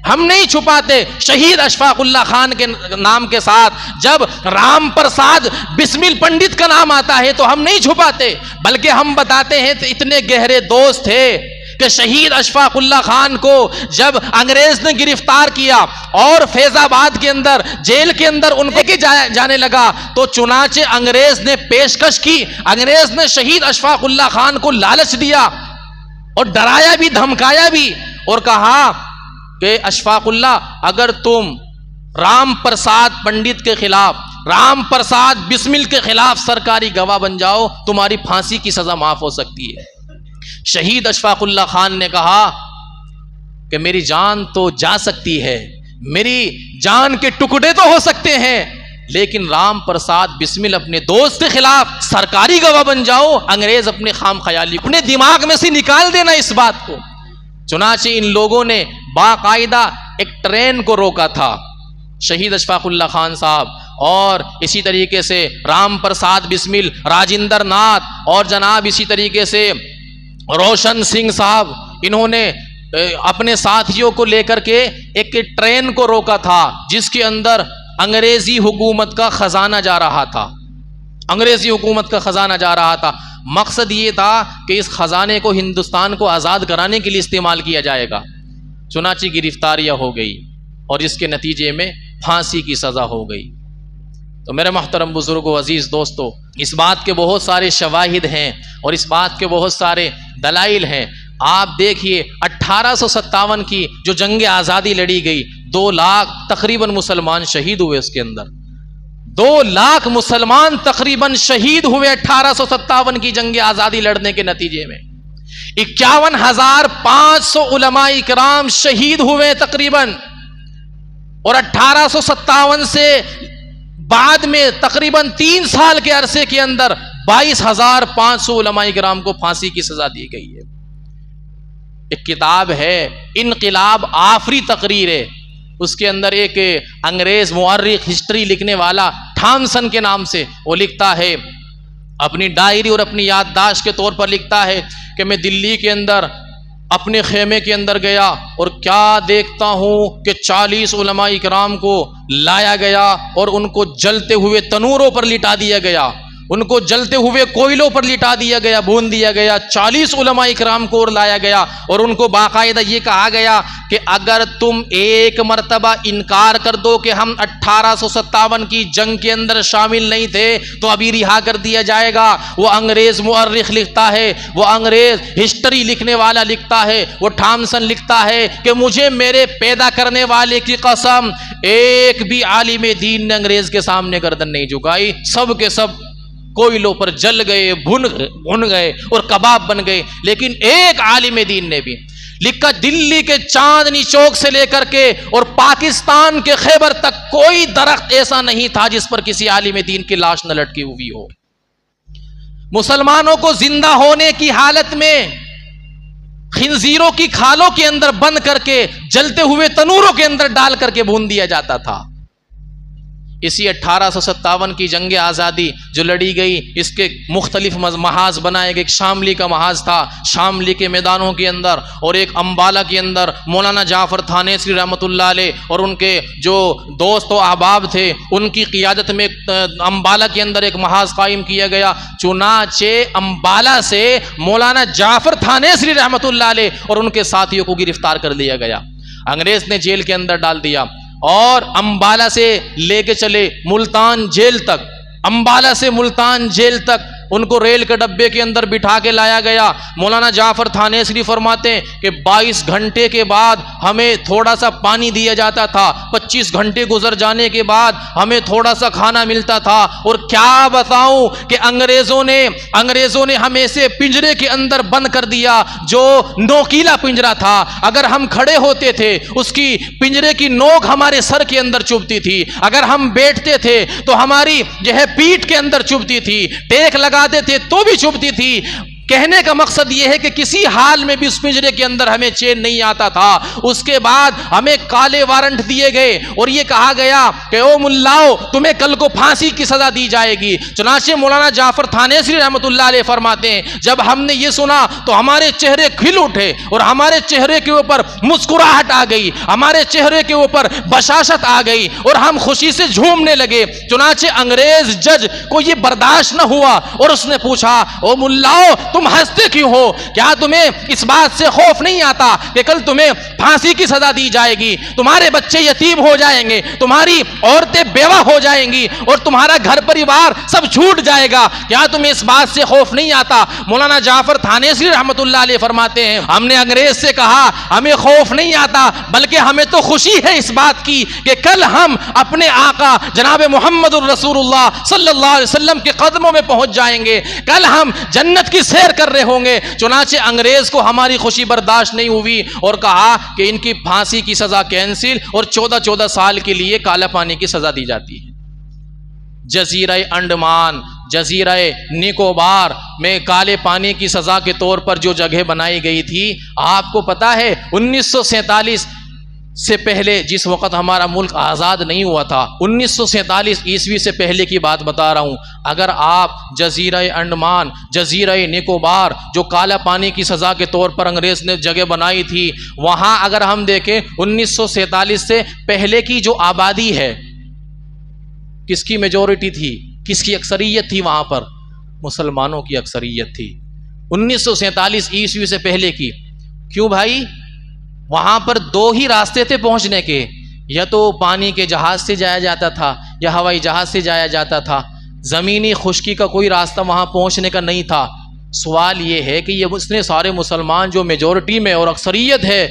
हम नहीं छुपाते। शहीद अशफाकुल्लाह खान के नाम के साथ जब राम प्रसाद बिस्मिल पंडित का नाम आता है तो हम नहीं छुपाते, बल्कि हम बताते हैं तो इतने गहरे दोस्त थे कि शहीद अशफाकुल्लाह खान को जब अंग्रेज ने गिरफ्तार किया और फैजाबाद के अंदर जेल के अंदर उनको लेके जाने लगा, तो चुनाचे अंग्रेज ने पेशकश की, अंग्रेज ने शहीद अशफाकुल्लाह खान को लालच दिया और डराया भी, धमकाया भी और कहा कि अशफाकुल्लाह अगर तुम राम प्रसाद पंडित के खिलाफ, राम प्रसाद बिस्मिल के खिलाफ सरकारी गवाह बन जाओ, तुम्हारी फांसी की सजा माफ हो सकती है। शहीद अशफाकुल्लाह खान ने कहा कि मेरी जान तो जा सकती है, मेरी जान के टुकड़े तो हो सकते हैं, लेकिन राम प्रसाद बिस्मिल अपने दोस्त के खिलाफ सरकारी गवाह बन जाओ, अंग्रेज अपने खाम ख्याली अपने दिमाग में से निकाल देना इस बात को। चुनाचे इन लोगों ने बाकायदा एक ट्रेन को रोका था, शहीद अशफाकुल्लाह खान साहब और इसी तरीके से राम प्रसाद बिस्मिल, राजेंद्र नाथ और जनाब इसी तरीके से रोशन सिंह साहब, इन्होंने अपने साथियों को लेकर के एक ट्रेन को रोका था जिसके अंदर अंग्रेजी हुकूमत का खजाना जा रहा था, अंग्रेजी हुकूमत का खजाना जा रहा था। मकसद ये था कि इस खजाने को हिंदुस्तान को आज़ाद कराने के लिए इस्तेमाल किया जाएगा। चुनाची गिरफ्तारियां हो गई और इसके नतीजे में फांसी की सज़ा हो गई। तो मेरे मोहतरम बुजुर्गों अजीज़ दोस्तों, इस बात के बहुत सारे शवाहिद हैं और इस बात के बहुत सारे दलाइल हैं। आप देखिए 1857 की जो जंग आज़ादी लड़ी गई, 2 लाख तकरीबन मुसलमान शहीद हुए, उसके अंदर 2 लाख मुसलमान तकरीबन शहीद हुए 1857 की जंग आज़ादी लड़ने के नतीजे में। 51,500 उलमा इकराम शहीद हुए तकरीबन, और 1857 से बाद में तकरीबन 3 साल के अरसे के अंदर 22,500 उलमा इकराम को फांसी की सजा दी गई है। एक किताब है इनकिलाब आफरी तकरीर है, उसके अंदर एक अंग्रेज मुअर्रिख हिस्ट्री लिखने वाला थॉमसन के नाम से वो लिखता है, अपनी डायरी और अपनी याददाश्त के तौर पर लिखता है कि मैं दिल्ली के अंदर अपने खेमे के अंदर गया और क्या देखता हूँ कि 40 उलमा इकराम को लाया गया और उनको जलते हुए तनूरों पर लिटा दिया गया उनको जलते हुए कोयलों पर लिटा दिया गया, भून दिया गया। 40 उलमा इकराम को लाया गया और उनको बाकायदा ये कहा गया कि अगर तुम एक मर्तबा इनकार कर दो कि हम 1857 की जंग के अंदर शामिल नहीं थे तो अभी रिहा कर दिया जाएगा। वो अंग्रेज मुअर्रिख लिखता है, वो अंग्रेज हिस्ट्री लिखने वाला लिखता है, वो थॉमसन लिखता है कि मुझे मेरे पैदा करने वाले की कसम, एक भी आलिम दीन ने अंग्रेज के सामने गर्दन नहीं झुकाई। सब के सब कोयलों पर जल गए, भुन गए और कबाब बन गए। लेकिन एक आलिम दीन ने भी लिखा, दिल्ली के चांदनी चौक से लेकर के और पाकिस्तान के खैबर तक कोई दरख्त ऐसा नहीं था जिस पर किसी आलिम दीन की लाश न लटकी हुई हो। मुसलमानों को जिंदा होने की हालत में खिंजीरों की खालों के अंदर बंद करके जलते हुए तनूरों के अंदर डाल करके भून दिया जाता था। इसी 1857 की जंग आज़ादी जो लड़ी गई, इसके मुख्तलिफ महाज बनाए गए। एक शामली का महाज था, शामली के मैदानों के अंदर, और एक अम्बाला के अंदर मौलाना जाफर थानेसरी रहमतुल्लाह अलैह और उनके जो दोस्त व अहबाब थे उनकी क़ियादत में अम्बाला के अंदर एक महाज कायम किया गया। चुनाचे अम्बाला से मौलाना जाफर थानेसरी रहमतुल्लाह अलैह और उनके साथियों को गिरफ्तार कर लिया गया। अंग्रेज ने जेल के अंदर डाल दिया और अम्बाला से लेके चले मुल्तान जेल तक। अम्बाला से मुल्तान जेल तक उनको रेल के डब्बे के अंदर बिठा के लाया गया। मौलाना जाफर थानेसरी फरमाते हैं कि 22 घंटे के बाद हमें थोड़ा सा पानी दिया जाता था, 25 घंटे गुजर जाने के बाद हमें थोड़ा सा खाना मिलता था। और क्या बताऊं कि अंग्रेजों ने हमें से पिंजरे के अंदर बंद कर दिया जो नोकीला पिंजरा था। अगर हम खड़े होते थे उसकी पिंजरे की नोक हमारे सर के अंदर चुभती थी, अगर हम बैठते थे तो हमारी जो है पीठ के अंदर चुभती थी, टेक लगाते थे तो भी चुभती थी। कहने का मकसद यह है कि किसी हाल में भी उस पिंजरे के अंदर हमें चैन नहीं आता था। उसके बाद हमें काले वारंट दिए गए और यह कहा गया कि ओ मुल्लाओ, तुम्हें कल को फांसी की सजा दी जाएगी। चुनाचे मौलाना जाफर थानेसरी रहमतुल्लाह अलैह फरमाते हैं, जब हमने ये सुना तो हमारे चेहरे खिल उठे और हमारे चेहरे के ऊपर मुस्कुराहट आ गई, हमारे चेहरे के ऊपर बशाशत आ गई और हम खुशी से झूमने लगे। चुनाचे अंग्रेज जज को यह बर्दाश्त न हुआ और उसने पूछा, ओ मुल्लाओ, तुम हंसते क्यों हो? क्या तुम्हें इस बात से खौफ नहीं आता कि कल तुम्हें फांसी की सजा दी जाएगी, तुम्हारे बच्चे यतीम हो जाएंगे, तुम्हारी औरतें बेवा हो जाएंगी और तुम्हारा घर परिवार सब छूट जाएगा? क्या तुम्हें इस बात से खौफ नहीं आता? मौलाना जाफर थानेसरी रहमतुल्लाह अलैह फरमाते हैं, हमने अंग्रेज से कहा हमें खौफ नहीं आता, बल्कि हमें तो खुशी है इस बात की कि कल हम अपने आका जनाब मुहम्मदुर रसूलुल्लाह सल्लल्लाहु अलैहि वसल्लम के कदमों में पहुंच जाएंगे, कल हम जन्नत की सैर कर रहे होंगे। चुनाचे अंग्रेज को हमारी खुशी बर्दाश्त नहीं हुई और कहा कि इनकी फांसी की सजा कैंसिल और 14-14 साल के लिए काला पानी की सजा दी जाती है। जजीरा अंडमान, जजीरा निकोबार में काले पानी की सजा के तौर पर जो जगह बनाई गई थी, आपको पता है 1947 से पहले, जिस वक़्त हमारा मुल्क आज़ाद नहीं हुआ था, 1947 ईस्वी से पहले की बात बता रहा हूँ, अगर आप जजीरा अंडमान, जजीरा निकोबार जो काला पानी की सज़ा के तौर पर अंग्रेज़ ने जगह बनाई थी, वहाँ अगर हम देखें 1947 से पहले की जो आबादी है, किसकी मेजॉरिटी थी, किसकी अक्सरियत थी? वहाँ पर मुसलमानों की अक्सरियत थी। 1947 ईस्वी से पहले की। क्यों भाई? वहां पर दो ही रास्ते थे पहुंचने के, या तो पानी के जहाज से जाया जाता था या हवाई जहाज से जाया जाता था। ज़मीनी खुश्की का कोई रास्ता वहां पहुंचने का नहीं था। सवाल ये है कि ये इतने सारे मुसलमान जो मेजॉरिटी में और अक्सरियत है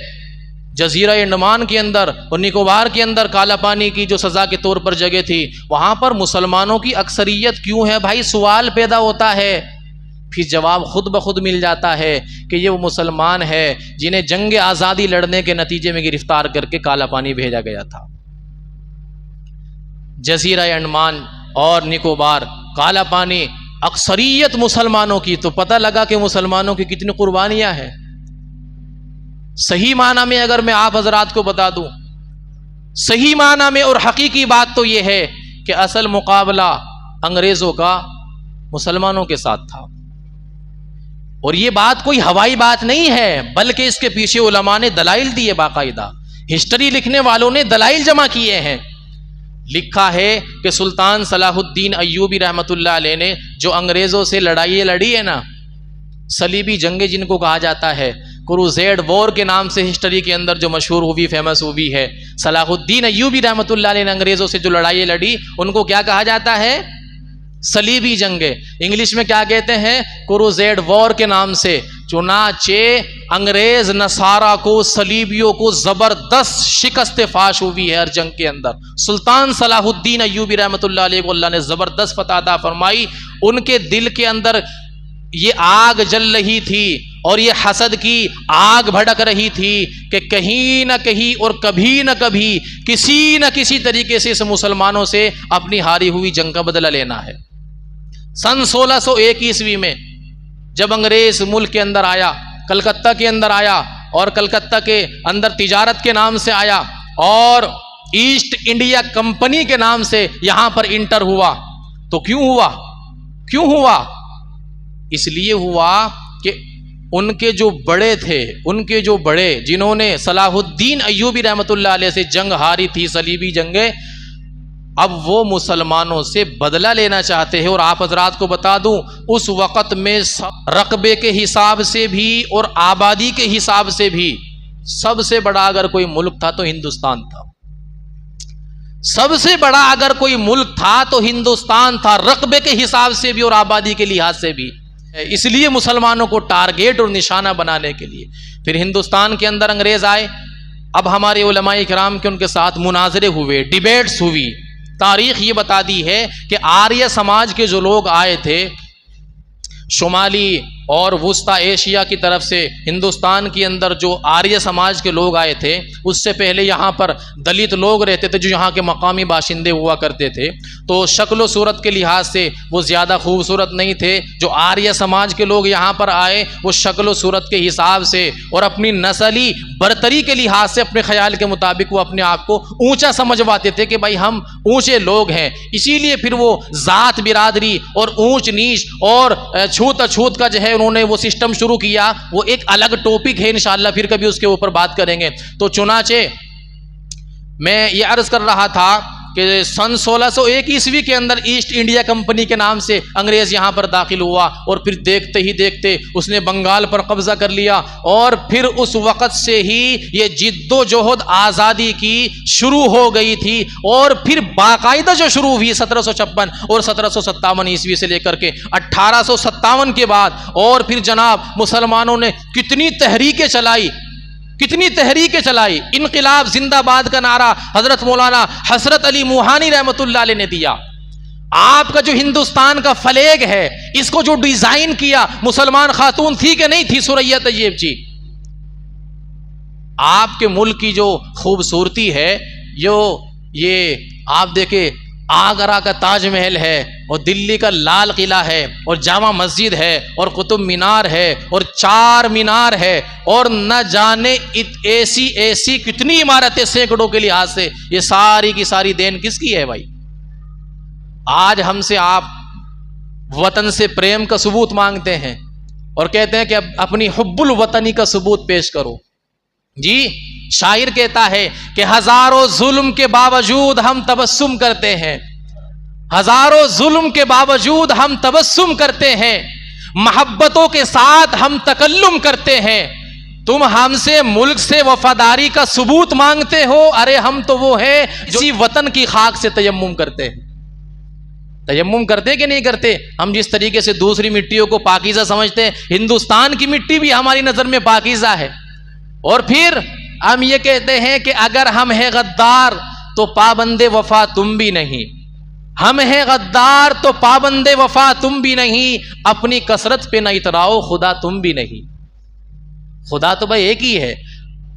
जजीरा अंडमान के अंदर और निकोबार के अंदर काला पानी की जो सज़ा के तौर पर जगह थी, वहां पर मुसलमानों की अक्सरियत क्यों है भाई? सवाल पैदा होता है। फिर जवाब खुद ब खुद मिल जाता है कि ये वो मुसलमान है जिन्हें जंग आज़ादी लड़ने के नतीजे में गिरफ्तार करके काला पानी भेजा गया था। जजीरा अंडमान और निकोबार, काला पानी, अक्सरियत मुसलमानों की। तो पता लगा कि मुसलमानों की कितनी कुर्बानियां हैं। सही माना में अगर मैं आप हजरात को बता दूं, सही माना में और हकीकी बात तो यह है कि असल मुकाबला अंग्रेजों का मुसलमानों के साथ था। और ये बात कोई हवाई बात नहीं है, बल्कि इसके पीछे उलमा ने दलाइल दिए, बाकायदा हिस्ट्री लिखने वालों ने दलाइल जमा किए हैं। लिखा है कि सुल्तान सलाहुद्दीन अय्यूबी रहमतुल्लाह अलैह ने जो अंग्रेज़ों से लड़ाई लड़ी है ना, सलीबी जंगें जिनको कहा जाता है, क्रूसेड वॉर के नाम से हिस्ट्री के अंदर जो मशहूर हुई, फेमस हुई है, सलाहुद्दीन अय्यूबी रहमतुल्लाह अलैह ने अंग्रेज़ों से जो लड़ाई लड़ी उनको क्या कहा जाता है? सलीबी जंगे। इंग्लिश में क्या कहते हैं? क्रूसेड वॉर के नाम से। चुनाचे अंग्रेज नसारा को, सलीबियों को जबरदस्त शिकस्त फाश हुई है हर जंग के अंदर। सुल्तान सलाहुद्दीन अय्यूबी रहमतुल्लाह अलैह को अल्लाह ने जबरदस्त फतह अता फरमाई। उनके दिल के अंदर ये आग जल रही थी और ये हसद की आग भड़क रही थी कि कहीं ना कहीं और कभी ना कभी किसी न किसी तरीके से इस मुसलमानों से अपनी हारी हुई जंग का बदला लेना है। सन 1601 ईस्वी में जब अंग्रेज मुल्क के अंदर आया, कलकत्ता के अंदर आया और कलकत्ता के अंदर तिजारत के नाम से आया और ईस्ट इंडिया कंपनी के नाम से यहां पर इंटर हुआ, तो क्यों हुआ? इसलिए हुआ कि उनके जो बड़े जिन्होंने सलाहुद्दीन अय्यूबी रहमतुल्लाह अलैह से जंग हारी थी, सलीबी जंगे, अब वो मुसलमानों से बदला लेना चाहते हैं। और आप हजरात को बता दूं, उस वक़्त में रकबे के हिसाब से भी और आबादी के हिसाब से भी सबसे बड़ा अगर कोई मुल्क था तो हिंदुस्तान था। सबसे बड़ा अगर कोई मुल्क था तो हिंदुस्तान था, रकबे के हिसाब से भी और आबादी के लिहाज से भी। इसलिए मुसलमानों को टारगेट और निशाना बनाने के लिए फिर हिंदुस्तान के अंदर अंग्रेज आए। अब हमारे उलमाए किराम के उनके साथ मुनाजरे हुए, डिबेट्स हुई। तारीख ये बताती है कि आर्य समाज के जो लोग आए थे शुमाली और वुस्ता एशिया की तरफ से, हिंदुस्तान के अंदर जो आर्य समाज के लोग आए थे, उससे पहले यहाँ पर दलित लोग रहते थे जो यहाँ के मकामी बाशिंदे हुआ करते थे। तो शक्ल सूरत के लिहाज से वो ज़्यादा खूबसूरत नहीं थे। जो आर्य समाज के लोग यहाँ पर आए वो शक्ल सूरत के हिसाब से और अपनी नस्ली बरतरी के लिहाज से अपने ख्याल के मुताबिक वो अपने आप को ऊँचा समझवाते थे कि भाई हम ऊँचे लोग हैं। इसीलिए फिर वो ज़ात बिरादरी और ऊँच नीच और छूत अछूत का जो है उन्होंने वो सिस्टम शुरू किया। वो एक अलग टॉपिक है, इंशाअल्लाह फिर कभी उसके ऊपर बात करेंगे। तो चुनाचे मैं ये अर्ज कर रहा था कि सन 1601 ईस्वी के अंदर ईस्ट इंडिया कंपनी के नाम से अंग्रेज यहाँ पर दाखिल हुआ और फिर देखते ही देखते उसने बंगाल पर कब्जा कर लिया और फिर उस वक़्त से ही ये जिद्दोजहद आज़ादी की शुरू हो गई थी। और फिर बाकायदा जो शुरू हुई 1756 और 1757 ईस्वी से लेकर के 1857 के बाद, और फिर जनाब मुसलमानों ने कितनी तहरीकें चलाई। इनकलाब जिंदाबाद का नारा हजरत मौलाना हसरत अली मुहानी रहमतुल्लाह अलैह ने दिया। आपका जो हिंदुस्तान का फ्लैग है इसको जो डिजाइन किया मुसलमान खातून थी कि नहीं थी? सुरैया तैयब जी। आपके मुल्क की जो खूबसूरती है ये आप देखे, आगरा का ताजमहल है और दिल्ली का लाल किला है और जामा मस्जिद है और कुतुब मीनार है और चार मीनार है और न जाने ऐसी कितनी इमारतें सैकड़ों के लिहाज से। ये सारी की सारी देन किसकी है भाई? आज हमसे आप वतन से प्रेम का सबूत मांगते हैं और कहते हैं कि अपनी हुब्बुल वतनी का सबूत पेश करो। जी, शायर कहता है कि हजारों जुल्म के बावजूद हम तबस्सुम करते हैं, हजारों जुल्म के बावजूद हम तबस्सुम करते हैं, मोहब्बतों के साथ हम तकल्लुम करते हैं। तुम हमसे मुल्क से वफादारी का सबूत मांगते हो, अरे हम तो वो हैं जो इसी वतन की खाक से तयम्मुम करते हैं। तयम्मुम करते कि नहीं करते? हम जिस तरीके से दूसरी मिट्टियों को पाकीज़ा समझते हैं, हिंदुस्तान की मिट्टी भी हमारी नजर में पाकीज़ा है। और फिर हम ये कहते हैं कि अगर हम हैं गद्दार तो पाबंदे वफा तुम भी नहीं, हम हैं गद्दार तो पाबंदे वफा तुम भी नहीं, अपनी कसरत पे न इतराओ खुदा तुम भी नहीं। खुदा तो भाई एक ही है।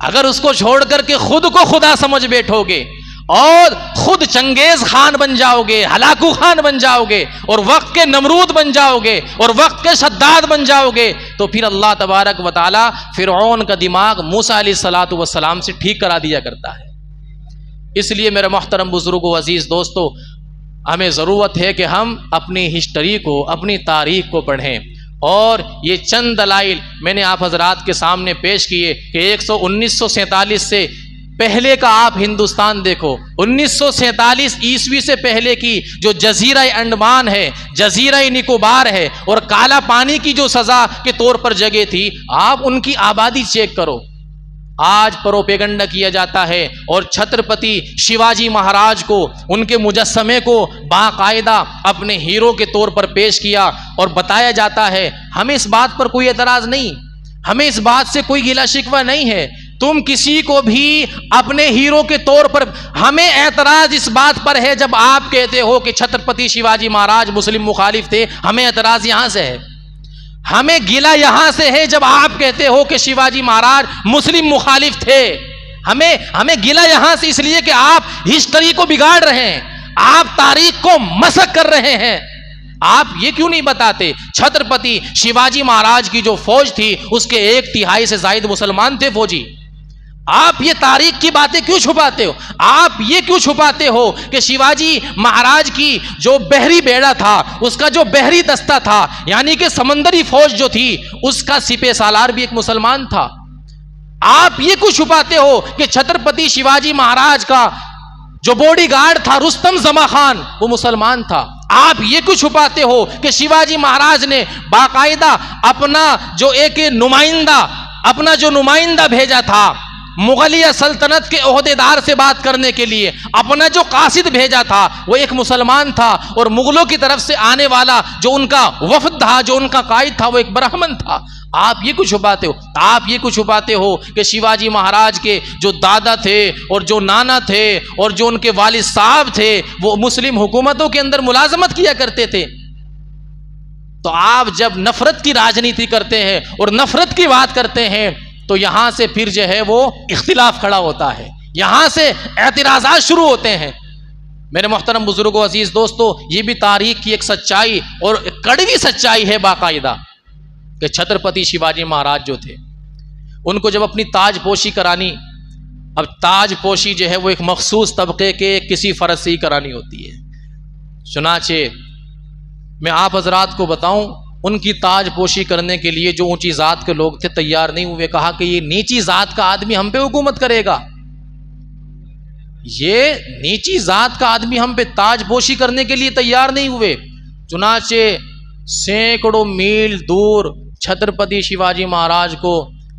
अगर उसको छोड़ करके खुद को खुदा समझ बैठोगे और खुद चंगेज खान बन जाओगे, हलाकू खान बन जाओगे और वक्त के नमरूद बन जाओगे और वक्त के शद्दाद बन जाओगे, तो फिर अल्लाह तबारक व तआला फिरऔन का दिमाग मूसा अलैहिस्सलातु वस्सलाम से ठीक करा दिया करता है। इसलिए मेरे मोहतरम बुजुर्गों, अजीज दोस्तों, हमें ज़रूरत है कि हम अपनी हिस्ट्री को, अपनी तारीख को पढ़ें। और ये चंद दलाइल मैंने आप हजरात के सामने पेश किए कि 1947 से पहले का आप हिंदुस्तान देखो, 1947 ईस्वी से पहले की जो जजीरा अंडमान है, जजीरा निकोबार है और काला पानी की जो सजा के तौर पर जगह थी, आप उनकी आबादी चेक करो। आज प्रोपेगंडा किया जाता है और छत्रपति शिवाजी महाराज को, उनके मुजस्समे को बाकायदा अपने हीरो के तौर पर पेश किया और बताया जाता है। हमें इस बात पर कोई एतराज नहीं, हमें इस बात से कोई गिला शिकवा नहीं है। तुम किसी को भी अपने हीरो के तौर पर, हमें एतराज इस बात पर है जब आप कहते हो कि छत्रपति शिवाजी महाराज मुस्लिम मुखालिफ थे, हमें एतराज यहां से है। हमें गिला यहां से है जब आप कहते हो कि शिवाजी महाराज मुस्लिम मुखालिफ थे। हमें गिला यहां से इसलिए कि आप हिस्ट्री को बिगाड़ रहे हैं, आप तारीख को मसक कर रहे हैं। आप ये क्यों नहीं बताते छत्रपति शिवाजी महाराज की जो फौज थी उसके 1/3 से ज्यादा मुसलमान थे फौजी। आप ये तारीख की बातें क्यों छुपाते हो? आप ये क्यों छुपाते हो कि शिवाजी महाराज की जो बहरी बेड़ा था, उसका जो बहरी दस्ता था, यानी कि समंदरी फौज जो थी, उसका सिपह सालार भी एक मुसलमान था। आप ये क्यों छुपाते हो कि छत्रपति शिवाजी महाराज का जो बॉडीगार्ड था रुस्तम जमा खान, वो मुसलमान था। आप ये क्यों छुपाते हो कि शिवाजी महाराज ने बाकायदा अपना जो नुमाइंदा भेजा था, मुगलिया सल्तनत के ओहदेदार से बात करने के लिए अपना जो कासिद भेजा था, वो एक मुसलमान था। और मुगलों की तरफ से आने वाला जो उनका वफद था, जो उनका कायद था, वो एक ब्राह्मण था। आप ये कुछ छुपाते हो? आप ये कुछ छुपाते हो कि शिवाजी महाराज के जो दादा थे और जो नाना थे और जो उनके वालिद साहब थे, वो मुस्लिम हुकूमतों के अंदर मुलाजमत किया करते थे। तो आप जब नफरत की राजनीति करते हैं और नफरत की बात करते हैं, तो यहां से फिर जो है वो इख्तिलाफ खड़ा होता है, यहां से एतराज़ात शुरू होते हैं। मेरे मोहतरम बुजुर्गों, अजीज दोस्तों, ये भी तारीख की एक सच्चाई और कड़वी सच्चाई है बाकायदा कि छत्रपति शिवाजी महाराज जो थे, उनको जब अपनी ताजपोशी करानी, अब ताजपोशी जो है वो एक मखसूस तबके के किसी फर्ज से ही करानी होती है। चुनाचे मैं आप हजरात को बताऊं, उनकी ताजपोशी करने के लिए जो ऊंची जात के लोग थे तैयार नहीं हुए। कहा कि ये नीची जात का आदमी हम पे हुकूमत करेगा, ये नीची जात का आदमी हम पे ताजपोशी करने के लिए तैयार नहीं हुए। चुनाचे सैकड़ों मील दूर छत्रपति शिवाजी महाराज को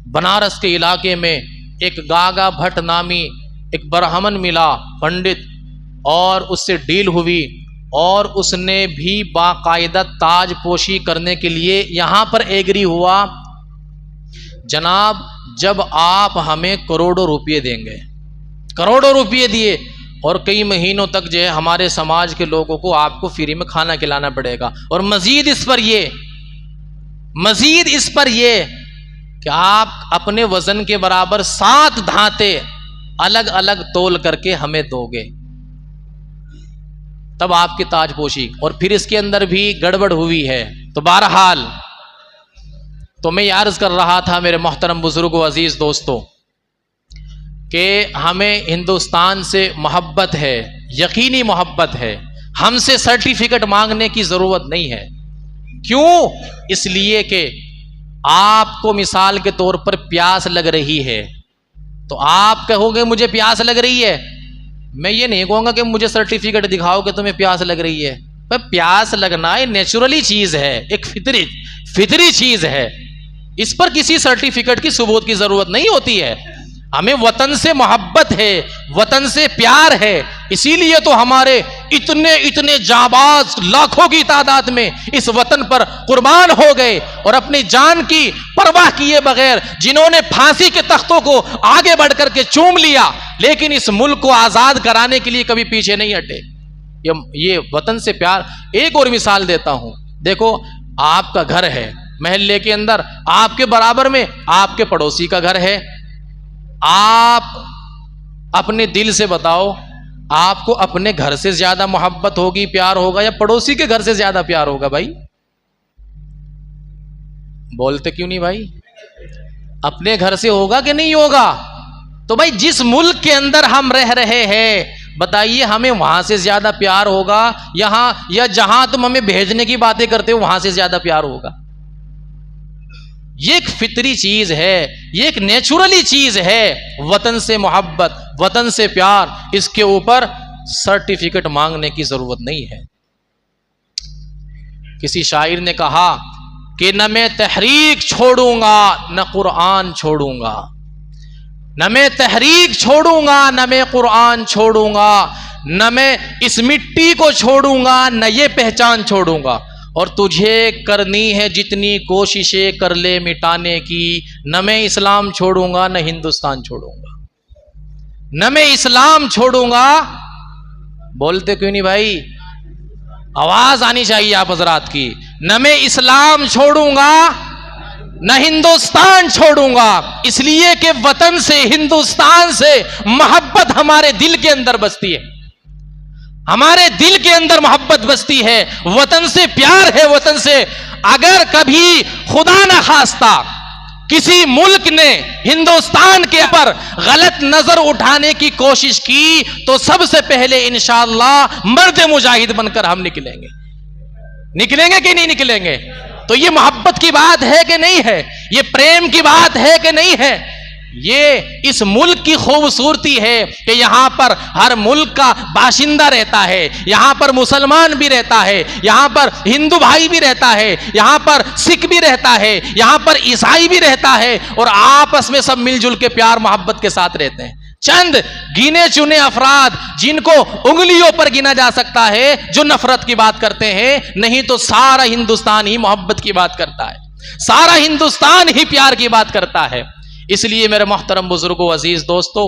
बनारस के इलाके में एक गागा भट्ट नामी एक ब्राह्मण मिला, पंडित, और उससे डील हुई और उसने भी बाकायदा ताजपोशी करने के लिए यहाँ पर एग्री हुआ। जनाब, जब आप हमें करोड़ों रुपये देंगे, करोड़ों रुपये दिए और कई महीनों तक जो है हमारे समाज के लोगों को आपको फ्री में खाना खिलाना पड़ेगा, और मजीद इस पर ये कि आप अपने वजन के बराबर 7 धाते अलग अलग तोल करके हमें दोगे, तब आपकी ताजपोशी। और फिर इसके अंदर भी गड़बड़ हुई है। तो बहरहाल, तो मैं अर्ज कर रहा था मेरे मोहतरम बुजुर्गों, अजीज दोस्तों, कि हमें हिंदुस्तान से मोहब्बत है, यकीनी मोहब्बत है। हमसे सर्टिफिकेट मांगने की जरूरत नहीं है। क्यों? इसलिए कि आपको मिसाल के तौर पर प्यास लग रही है, तो आप कहोगे मुझे प्यास लग रही है, मैं ये नहीं कहूँगा कि मुझे सर्टिफिकेट दिखाओ कि तुम्हें प्यास लग रही है। पर प्यास लगना एक नेचुरली चीज़ है, एक फितरी चीज़ है। इस पर किसी सर्टिफिकेट की सबूत की ज़रूरत नहीं होती है। हमें वतन से मोहब्बत है, वतन से प्यार है, इसीलिए तो हमारे इतने जाबाज लाखों की तादाद में इस वतन पर कुर्बान हो गए और अपनी जान की परवाह किए बगैर जिन्होंने फांसी के तख्तों को आगे बढ़कर के चूम लिया, लेकिन इस मुल्क को आजाद कराने के लिए कभी पीछे नहीं हटे। ये वतन से प्यार। एक और मिसाल देता हूं, देखो आपका घर है महल्ले के अंदर, आपके बराबर में आपके पड़ोसी का घर है। आप अपने दिल से बताओ, आपको अपने घर से ज्यादा मोहब्बत होगी, प्यार होगा, या पड़ोसी के घर से ज्यादा प्यार होगा? भाई बोलते क्यों नहीं भाई? अपने घर से होगा कि नहीं होगा? तो भाई जिस मुल्क के अंदर हम रह रहे हैं, बताइए हमें वहां से ज्यादा प्यार होगा यहां, या जहां तुम हमें भेजने की बातें करते हो वहां से ज्यादा प्यार होगा? ये एक फितरी चीज है, ये एक नेचुरली चीज है। वतन से मोहब्बत, वतन से प्यार, इसके ऊपर सर्टिफिकेट मांगने की जरूरत नहीं है। किसी शायर ने कहा कि न मैं तहरीक छोड़ूंगा न कुरान छोड़ूंगा, न मैं तहरीक छोड़ूंगा न मैं कुरान छोड़ूंगा, न मैं इस मिट्टी को छोड़ूंगा न ये पहचान छोड़ूंगा, और तुझे करनी है जितनी कोशिशें कर ले मिटाने की, न मैं इस्लाम छोड़ूंगा न हिंदुस्तान छोड़ूंगा, न मैं इस्लाम छोड़ूंगा। बोलते क्यों नहीं भाई? आवाज आनी चाहिए आप हजरात की। न मैं इस्लाम छोड़ूंगा न हिंदुस्तान छोड़ूंगा, इसलिए कि वतन से, हिंदुस्तान से मोहब्बत हमारे दिल के अंदर बसती है, हमारे दिल के अंदर मोहब्बत बसती है, वतन से प्यार है। वतन से अगर कभी खुदा न खास्ता किसी मुल्क ने हिंदुस्तान के ऊपर गलत नजर उठाने की कोशिश की तो सबसे पहले इंशाअल्लाह मर्द मुजाहिद बनकर हम निकलेंगे। निकलेंगे कि नहीं निकलेंगे? तो ये मोहब्बत की बात है कि नहीं है? ये प्रेम की बात है कि नहीं है? ये इस मुल्क की खूबसूरती है कि यहां पर हर मुल्क का बाशिंदा रहता है, यहां पर मुसलमान भी रहता है, यहां पर हिंदू भाई भी रहता है, यहां पर सिख भी रहता है, यहां पर ईसाई भी रहता है, और आपस में सब मिलजुल के प्यार मोहब्बत के साथ रहते हैं। चंद गिने चुने अफराद जिनको उंगलियों पर गिना जा सकता है जो नफरत की बात करते हैं, नहीं तो सारा हिंदुस्तान ही मोहब्बत की बात करता है, सारा हिंदुस्तान ही प्यार की बात करता है। इसलिए मेरे मोहतरम बुजुर्गों, अजीज दोस्तों,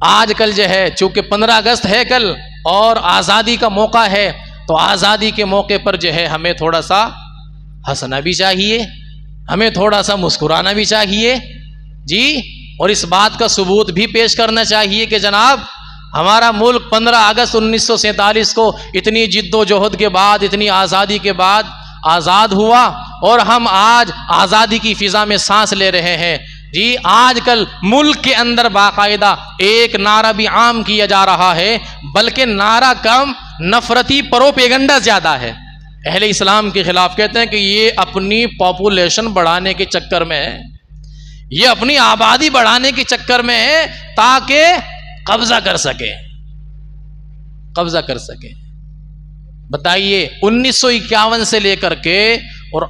आजकल जो है चूंकि 15 अगस्त है कल और आज़ादी का मौका है, तो आज़ादी के मौके पर जो है हमें थोड़ा सा हंसना भी चाहिए, हमें थोड़ा सा मुस्कुराना भी चाहिए जी, और इस बात का सबूत भी पेश करना चाहिए कि जनाब हमारा मुल्क 15 अगस्त 1947 को इतनी जिद्दोजहद के बाद, इतनी आज़ादी के बाद आज़ाद हुआ, और हम आज आज़ादी की फिजा में सांस ले रहे हैं जी। आजकल मुल्क के अंदर बाकायदा एक नारा भी आम किया जा रहा है, बल्कि नारा कम, नफरती प्रोपेगेंडा ज्यादा है। अहले इस्लाम के खिलाफ कहते हैं कि ये अपनी पॉपुलेशन बढ़ाने के चक्कर में है, ये अपनी आबादी बढ़ाने के चक्कर में है ताकि कब्जा कर सके, कब्जा कर सके। बताइए 1951 से लेकर के और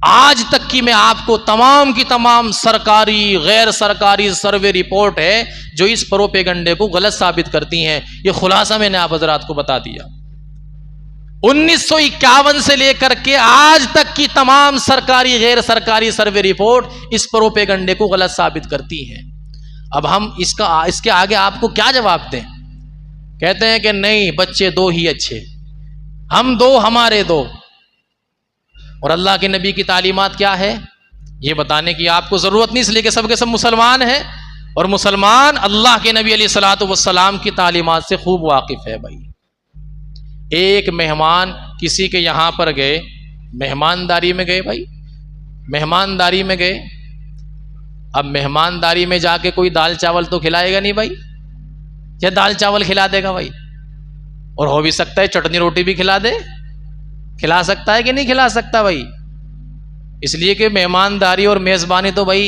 आज तक की मैं आपको तमाम की तमाम सरकारी गैर सरकारी सर्वे रिपोर्ट है जो इस प्रोपेगेंडे को गलत साबित करती हैं। ये खुलासा मैंने आप हजरात को बता दिया। 1951 से लेकर के आज तक की तमाम सरकारी गैर सरकारी सर्वे रिपोर्ट इस प्रोपेगेंडे को गलत साबित करती हैं। अब हम इसके आगे आपको क्या जवाब दें? कहते हैं कि नहीं, बच्चे दो ही अच्छे, हम दो हमारे दो। और अल्लाह के नबी की तालीमात क्या है ये बताने की आपको जरूरत नहीं, इसलिए कि सबके सब मुसलमान हैं और मुसलमान अल्लाह के नबी अलैहिस्सलातु वस्सलाम की तालीमात से खूब वाकिफ है। भाई एक मेहमान किसी के यहां पर गए, मेहमानदारी में गए, भाई मेहमानदारी में गए। अब मेहमानदारी में जाके कोई दाल चावल तो खिलाएगा नहीं भाई, या दाल चावल खिला देगा भाई? और हो भी सकता है चटनी रोटी भी खिला दे, खिला सकता है कि नहीं खिला सकता भाई? इसलिए कि मेहमानदारी और मेजबानी तो भाई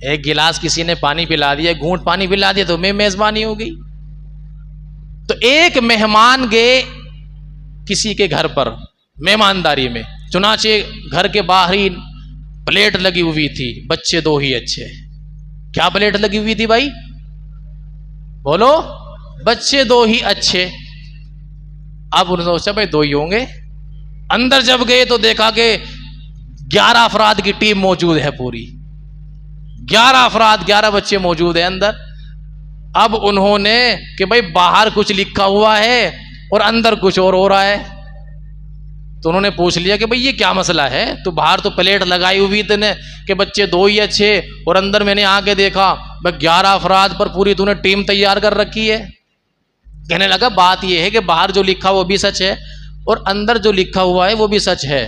एक गिलास किसी ने पानी पिला दिया, घूंट पानी पिला दिया तो मेजबानी हो गई। तो एक मेहमान गए किसी के घर पर मेहमानदारी में, चुनाचे घर के बाहर ही प्लेट लगी हुई थी, बच्चे दो ही अच्छे। क्या प्लेट लगी हुई थी भाई? बोलो, बच्चे दो ही अच्छे। अब उन्होंने सोचा भाई दो ही होंगे। अंदर जब गए तो देखा कि 11 अफराद की टीम मौजूद है, पूरी 11 अफराद, 11 बच्चे मौजूद है अंदर। अब उन्होंने कि भाई बाहर कुछ लिखा हुआ है और अंदर कुछ और हो रहा है, तो उन्होंने पूछ लिया कि भाई ये क्या मसला है? तो बाहर तो प्लेट लगाई हुई थी ने कि बच्चे दो ही अच्छे, और अंदर मैंने आके देखा भाई 11 अफराद पर पूरी तूने टीम तैयार कर रखी है। कहने लगा बात यह है कि बाहर जो लिखा वो भी सच है और अंदर जो लिखा हुआ है वो भी सच है।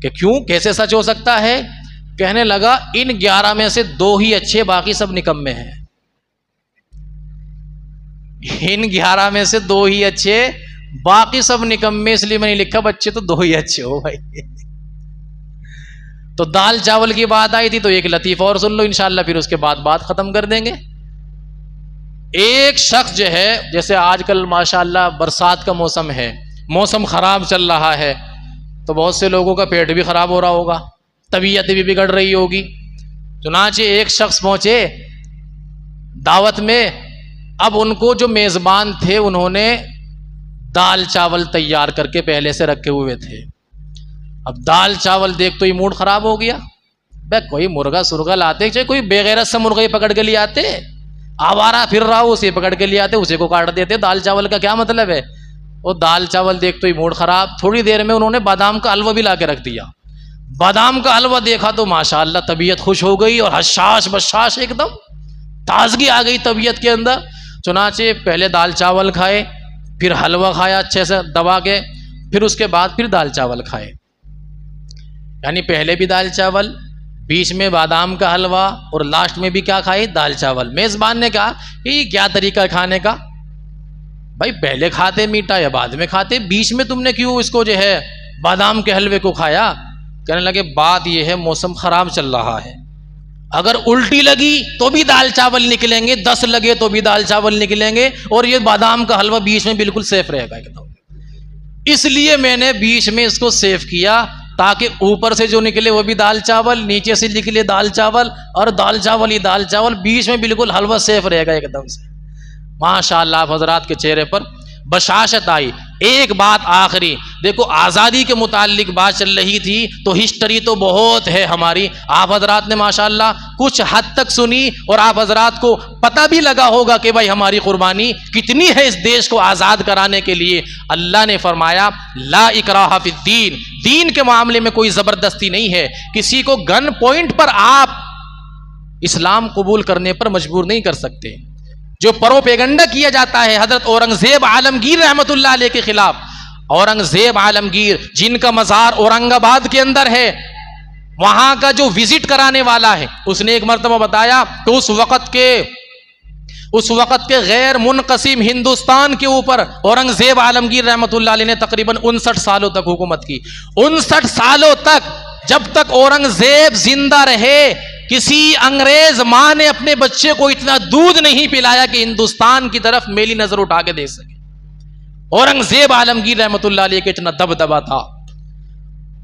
कि क्यों, कैसे सच हो सकता है? कहने लगा इन 11 में से दो ही अच्छे, बाकी सब निकम्मे हैं। इन 11 में से दो ही अच्छे, बाकी सब निकम्मे, इसलिए मैंने लिखा बच्चे तो दो ही अच्छे हो भाई। तो दाल चावल की बात आई थी तो एक लतीफ़ा और सुन लो इंशाअल्लाह, फिर उसके बाद बात खत्म कर देंगे। एक शख्स जो है, जैसे आजकल माशाअल्लाह बरसात का मौसम है, मौसम ख़राब चल रहा है, तो बहुत से लोगों का पेट भी ख़राब हो रहा होगा, तबीयत भी बिगड़ रही होगी। चुनांचे एक शख्स पहुँचे दावत में। अब उनको जो मेज़बान थे उन्होंने दाल चावल तैयार करके पहले से रखे हुए थे। अब दाल चावल देख तो ये मूड ख़राब हो गया। भाई कोई मुर्गा सुर्गा लाते, चाहे कोई बेगैरत से मुर्गा ही पकड़ के ले आते, आवारा फिर रहा हो उसे पकड़ के ले आते, उसे को काट देते। दाल चावल का क्या मतलब है? वो दाल चावल देख तो ही मूड खराब। थोड़ी देर में उन्होंने बादाम का हलवा भी ला के रख दिया। बादाम का हलवा देखा तो माशाअल्लाह तबीयत खुश हो गई और हशाश बशाश एकदम ताजगी आ गई तबीयत के अंदर। चुनाचे पहले दाल चावल खाए, फिर हलवा खाया अच्छे से दबा के, फिर उसके बाद फिर दाल चावल खाए। यानी पहले भी दाल चावल, बीच में बादाम का हलवा और लास्ट में भी क्या खाई? दाल चावल। मेज़बान ने कहा ये क्या तरीका है खाने का? भाई पहले खाते मीठा या बाद में खाते, बीच में तुमने क्यों इसको जो है बादाम के हलवे को खाया? कहने लगे बात यह है मौसम खराब चल रहा है, अगर उल्टी लगी तो भी दाल चावल निकलेंगे, 10 लगे तो भी दाल चावल निकलेंगे, और ये बादाम का हलवा बीच में बिल्कुल सेफ रहेगा एकदम। इसलिए मैंने बीच में इसको सेफ किया ताकि ऊपर से जो निकले वो भी दाल चावल, नीचे से निकले दाल चावल, और दाल चावल ही दाल चावल, बीच में बिल्कुल हलवा सेफ रहेगा एकदम से। माशाअल्लाह हजरात के चेहरे पर बशाशत आई। एक बात आखिरी देखो, आज़ादी के मुतालिक बात चल रही थी तो हिस्ट्री तो बहुत है हमारी, आप हजरात ने माशाअल्लाह कुछ हद तक सुनी और आप हजरात को पता भी लगा होगा कि भाई हमारी कुर्बानी कितनी है इस देश को आज़ाद कराने के लिए। अल्लाह ने फरमाया ला इकराहा फिद्दीन, दीन के मामले में कोई ज़बरदस्ती नहीं है। किसी को गन पॉइंट पर आप इस्लाम कबूल करने पर मजबूर नहीं कर सकते। जो प्रोपेगेंडा किया जाता है हजरत औरंगजेब आलमगीर रहमतुल्लाह अलैह के खिलाफ, औरंगजेब आलमगीर जिनका मज़ार औरंगाबाद के अंदर है, वहां का जो विजिट कराने वाला है उसने एक मर्तबा बताया तो उस वक़्त के गैर मुनक़सिम हिंदुस्तान के ऊपर औरंगजेब आलमगीर रहमतुल्लाह अलैह ने तकरीबन 59 सालों तक हुकूमत की। 59 सालों तक, जब तक औरंगजेब जिंदा रहे, किसी अंग्रेज मां ने अपने बच्चे को इतना दूध नहीं पिलाया कि हिंदुस्तान की तरफ मेली नजर उठा के देख सके। औरंगजेब आलमगीर रहमतुल्लाह अलैह के इतना दबदबा था।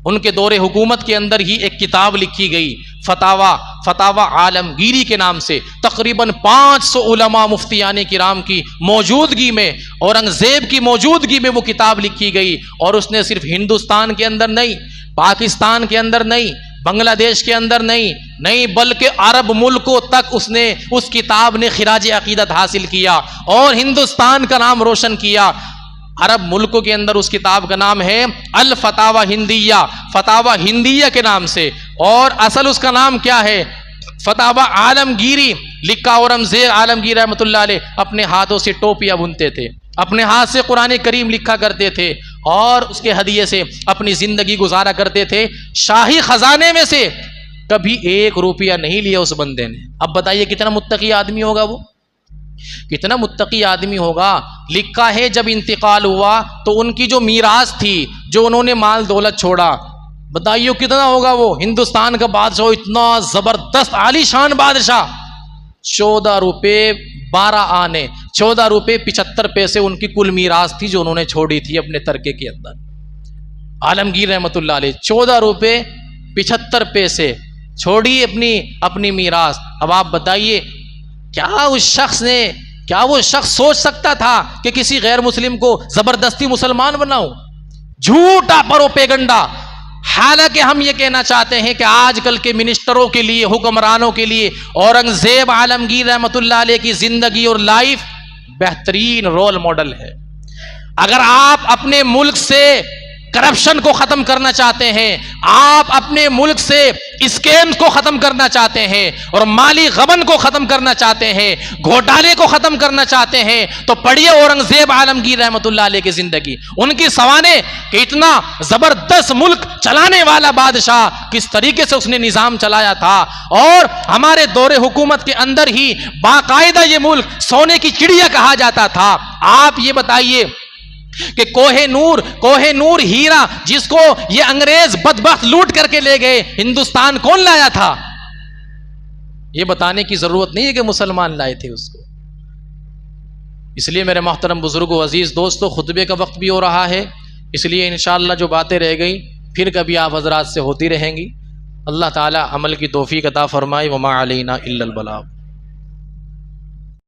उनके दौरे हुकूमत के अंदर ही एक किताब लिखी गई फतावा आलमगीरी के नाम से। तकरीबन 500 उलमा मुफ्तियाने किराम की मौजूदगी में, औरंगजेब की मौजूदगी में वो किताब लिखी गई। और उसने सिर्फ हिंदुस्तान के अंदर नहीं, पाकिस्तान के अंदर नहीं, बांग्लादेश के अंदर नहीं बल्कि अरब मुल्कों तक उसने उस किताब ने खिराज अकीदत हासिल किया और हिंदुस्तान का नाम रोशन किया। अरब मुल्कों के अंदर उस किताब का नाम है अल फतावा हिंदिया, फतावा हिंदिया के नाम से। और असल उसका नाम क्या है? फतावा आलमगीरी। लिखा औरंगजेब आलमगीर रहमतुल्लाह अलैह अपने हाथों से टोपियां बुनते थे, अपने हाथ से कुरान करीम लिखा करते थे और उसके हदिये से अपनी जिंदगी गुजारा करते थे। शाही खजाने में से कभी 1 रुपया नहीं लिया उस बंदे ने। अब बताइए कितना मुत्तकी आदमी होगा वो, कितना मुत्तकी आदमी होगा। लिखा है जब इंतकाल हुआ तो उनकी जो मीरास थी, जो उन्होंने माल दौलत छोड़ा, बताइए कितना होगा वो। हिंदुस्तान का बादशाह, इतना जबरदस्त आलीशान बादशाह, 14 रुपये 12 आने, 14 रुपये 75 पैसे उनकी कुल मीरास थी जो उन्होंने छोड़ी थी अपने तरके के अंदर। आलमगीर रहमतुल्लाह अलैह 14 रुपये 75 पैसे छोड़ी अपनी मीरास। अब आप बताइए क्या वो शख्स सोच सकता था कि किसी गैर मुस्लिम को जबरदस्ती मुसलमान बनाऊं? झूठा प्रोपेगेंडा। हालांकि हम ये कहना चाहते हैं कि आजकल के मिनिस्टरों के लिए, हुक्मरानों के लिए औरंगजेब आलमगीर रहमतुल्लाह अलैह की जिंदगी और लाइफ बेहतरीन रोल मॉडल है। अगर आप अपने मुल्क से करप्शन को खत्म करना चाहते हैं, आप अपने मुल्क से स्कैम्स को खत्म करना चाहते हैं और माली गबन को खत्म करना चाहते हैं, घोटाले को खत्म करना चाहते हैं, तो पढ़िए औरंगजेब आलमगीर रहमतुल्लाह अलैह की जिंदगी, उनकी सवाने कि इतना जबरदस्त मुल्क चलाने वाला बादशाह किस तरीके से उसने निजाम चलाया था। और हमारे दौरे हुकूमत के अंदर ही बाकायदा ये मुल्क सोने की चिड़िया कहा जाता था। आप ये बताइए कि कोहे नूर हीरा जिसको ये अंग्रेज बदबख्त लूट करके ले गए, हिंदुस्तान कौन लाया था? ये बताने की जरूरत नहीं है कि मुसलमान लाए थे उसको। इसलिए मेरे मोहतरम बुज़ुर्गों अज़ीज़ दोस्तों, खुतबे का वक्त भी हो रहा है, इसलिए इंशाअल्लाह जो बातें रह गई फिर कभी आप हज़रात से होती रहेंगी। अल्लाह ताला अमल की तौफ़ीक़ अता फ़रमाए। वमा अलैना इल्लल बलाग।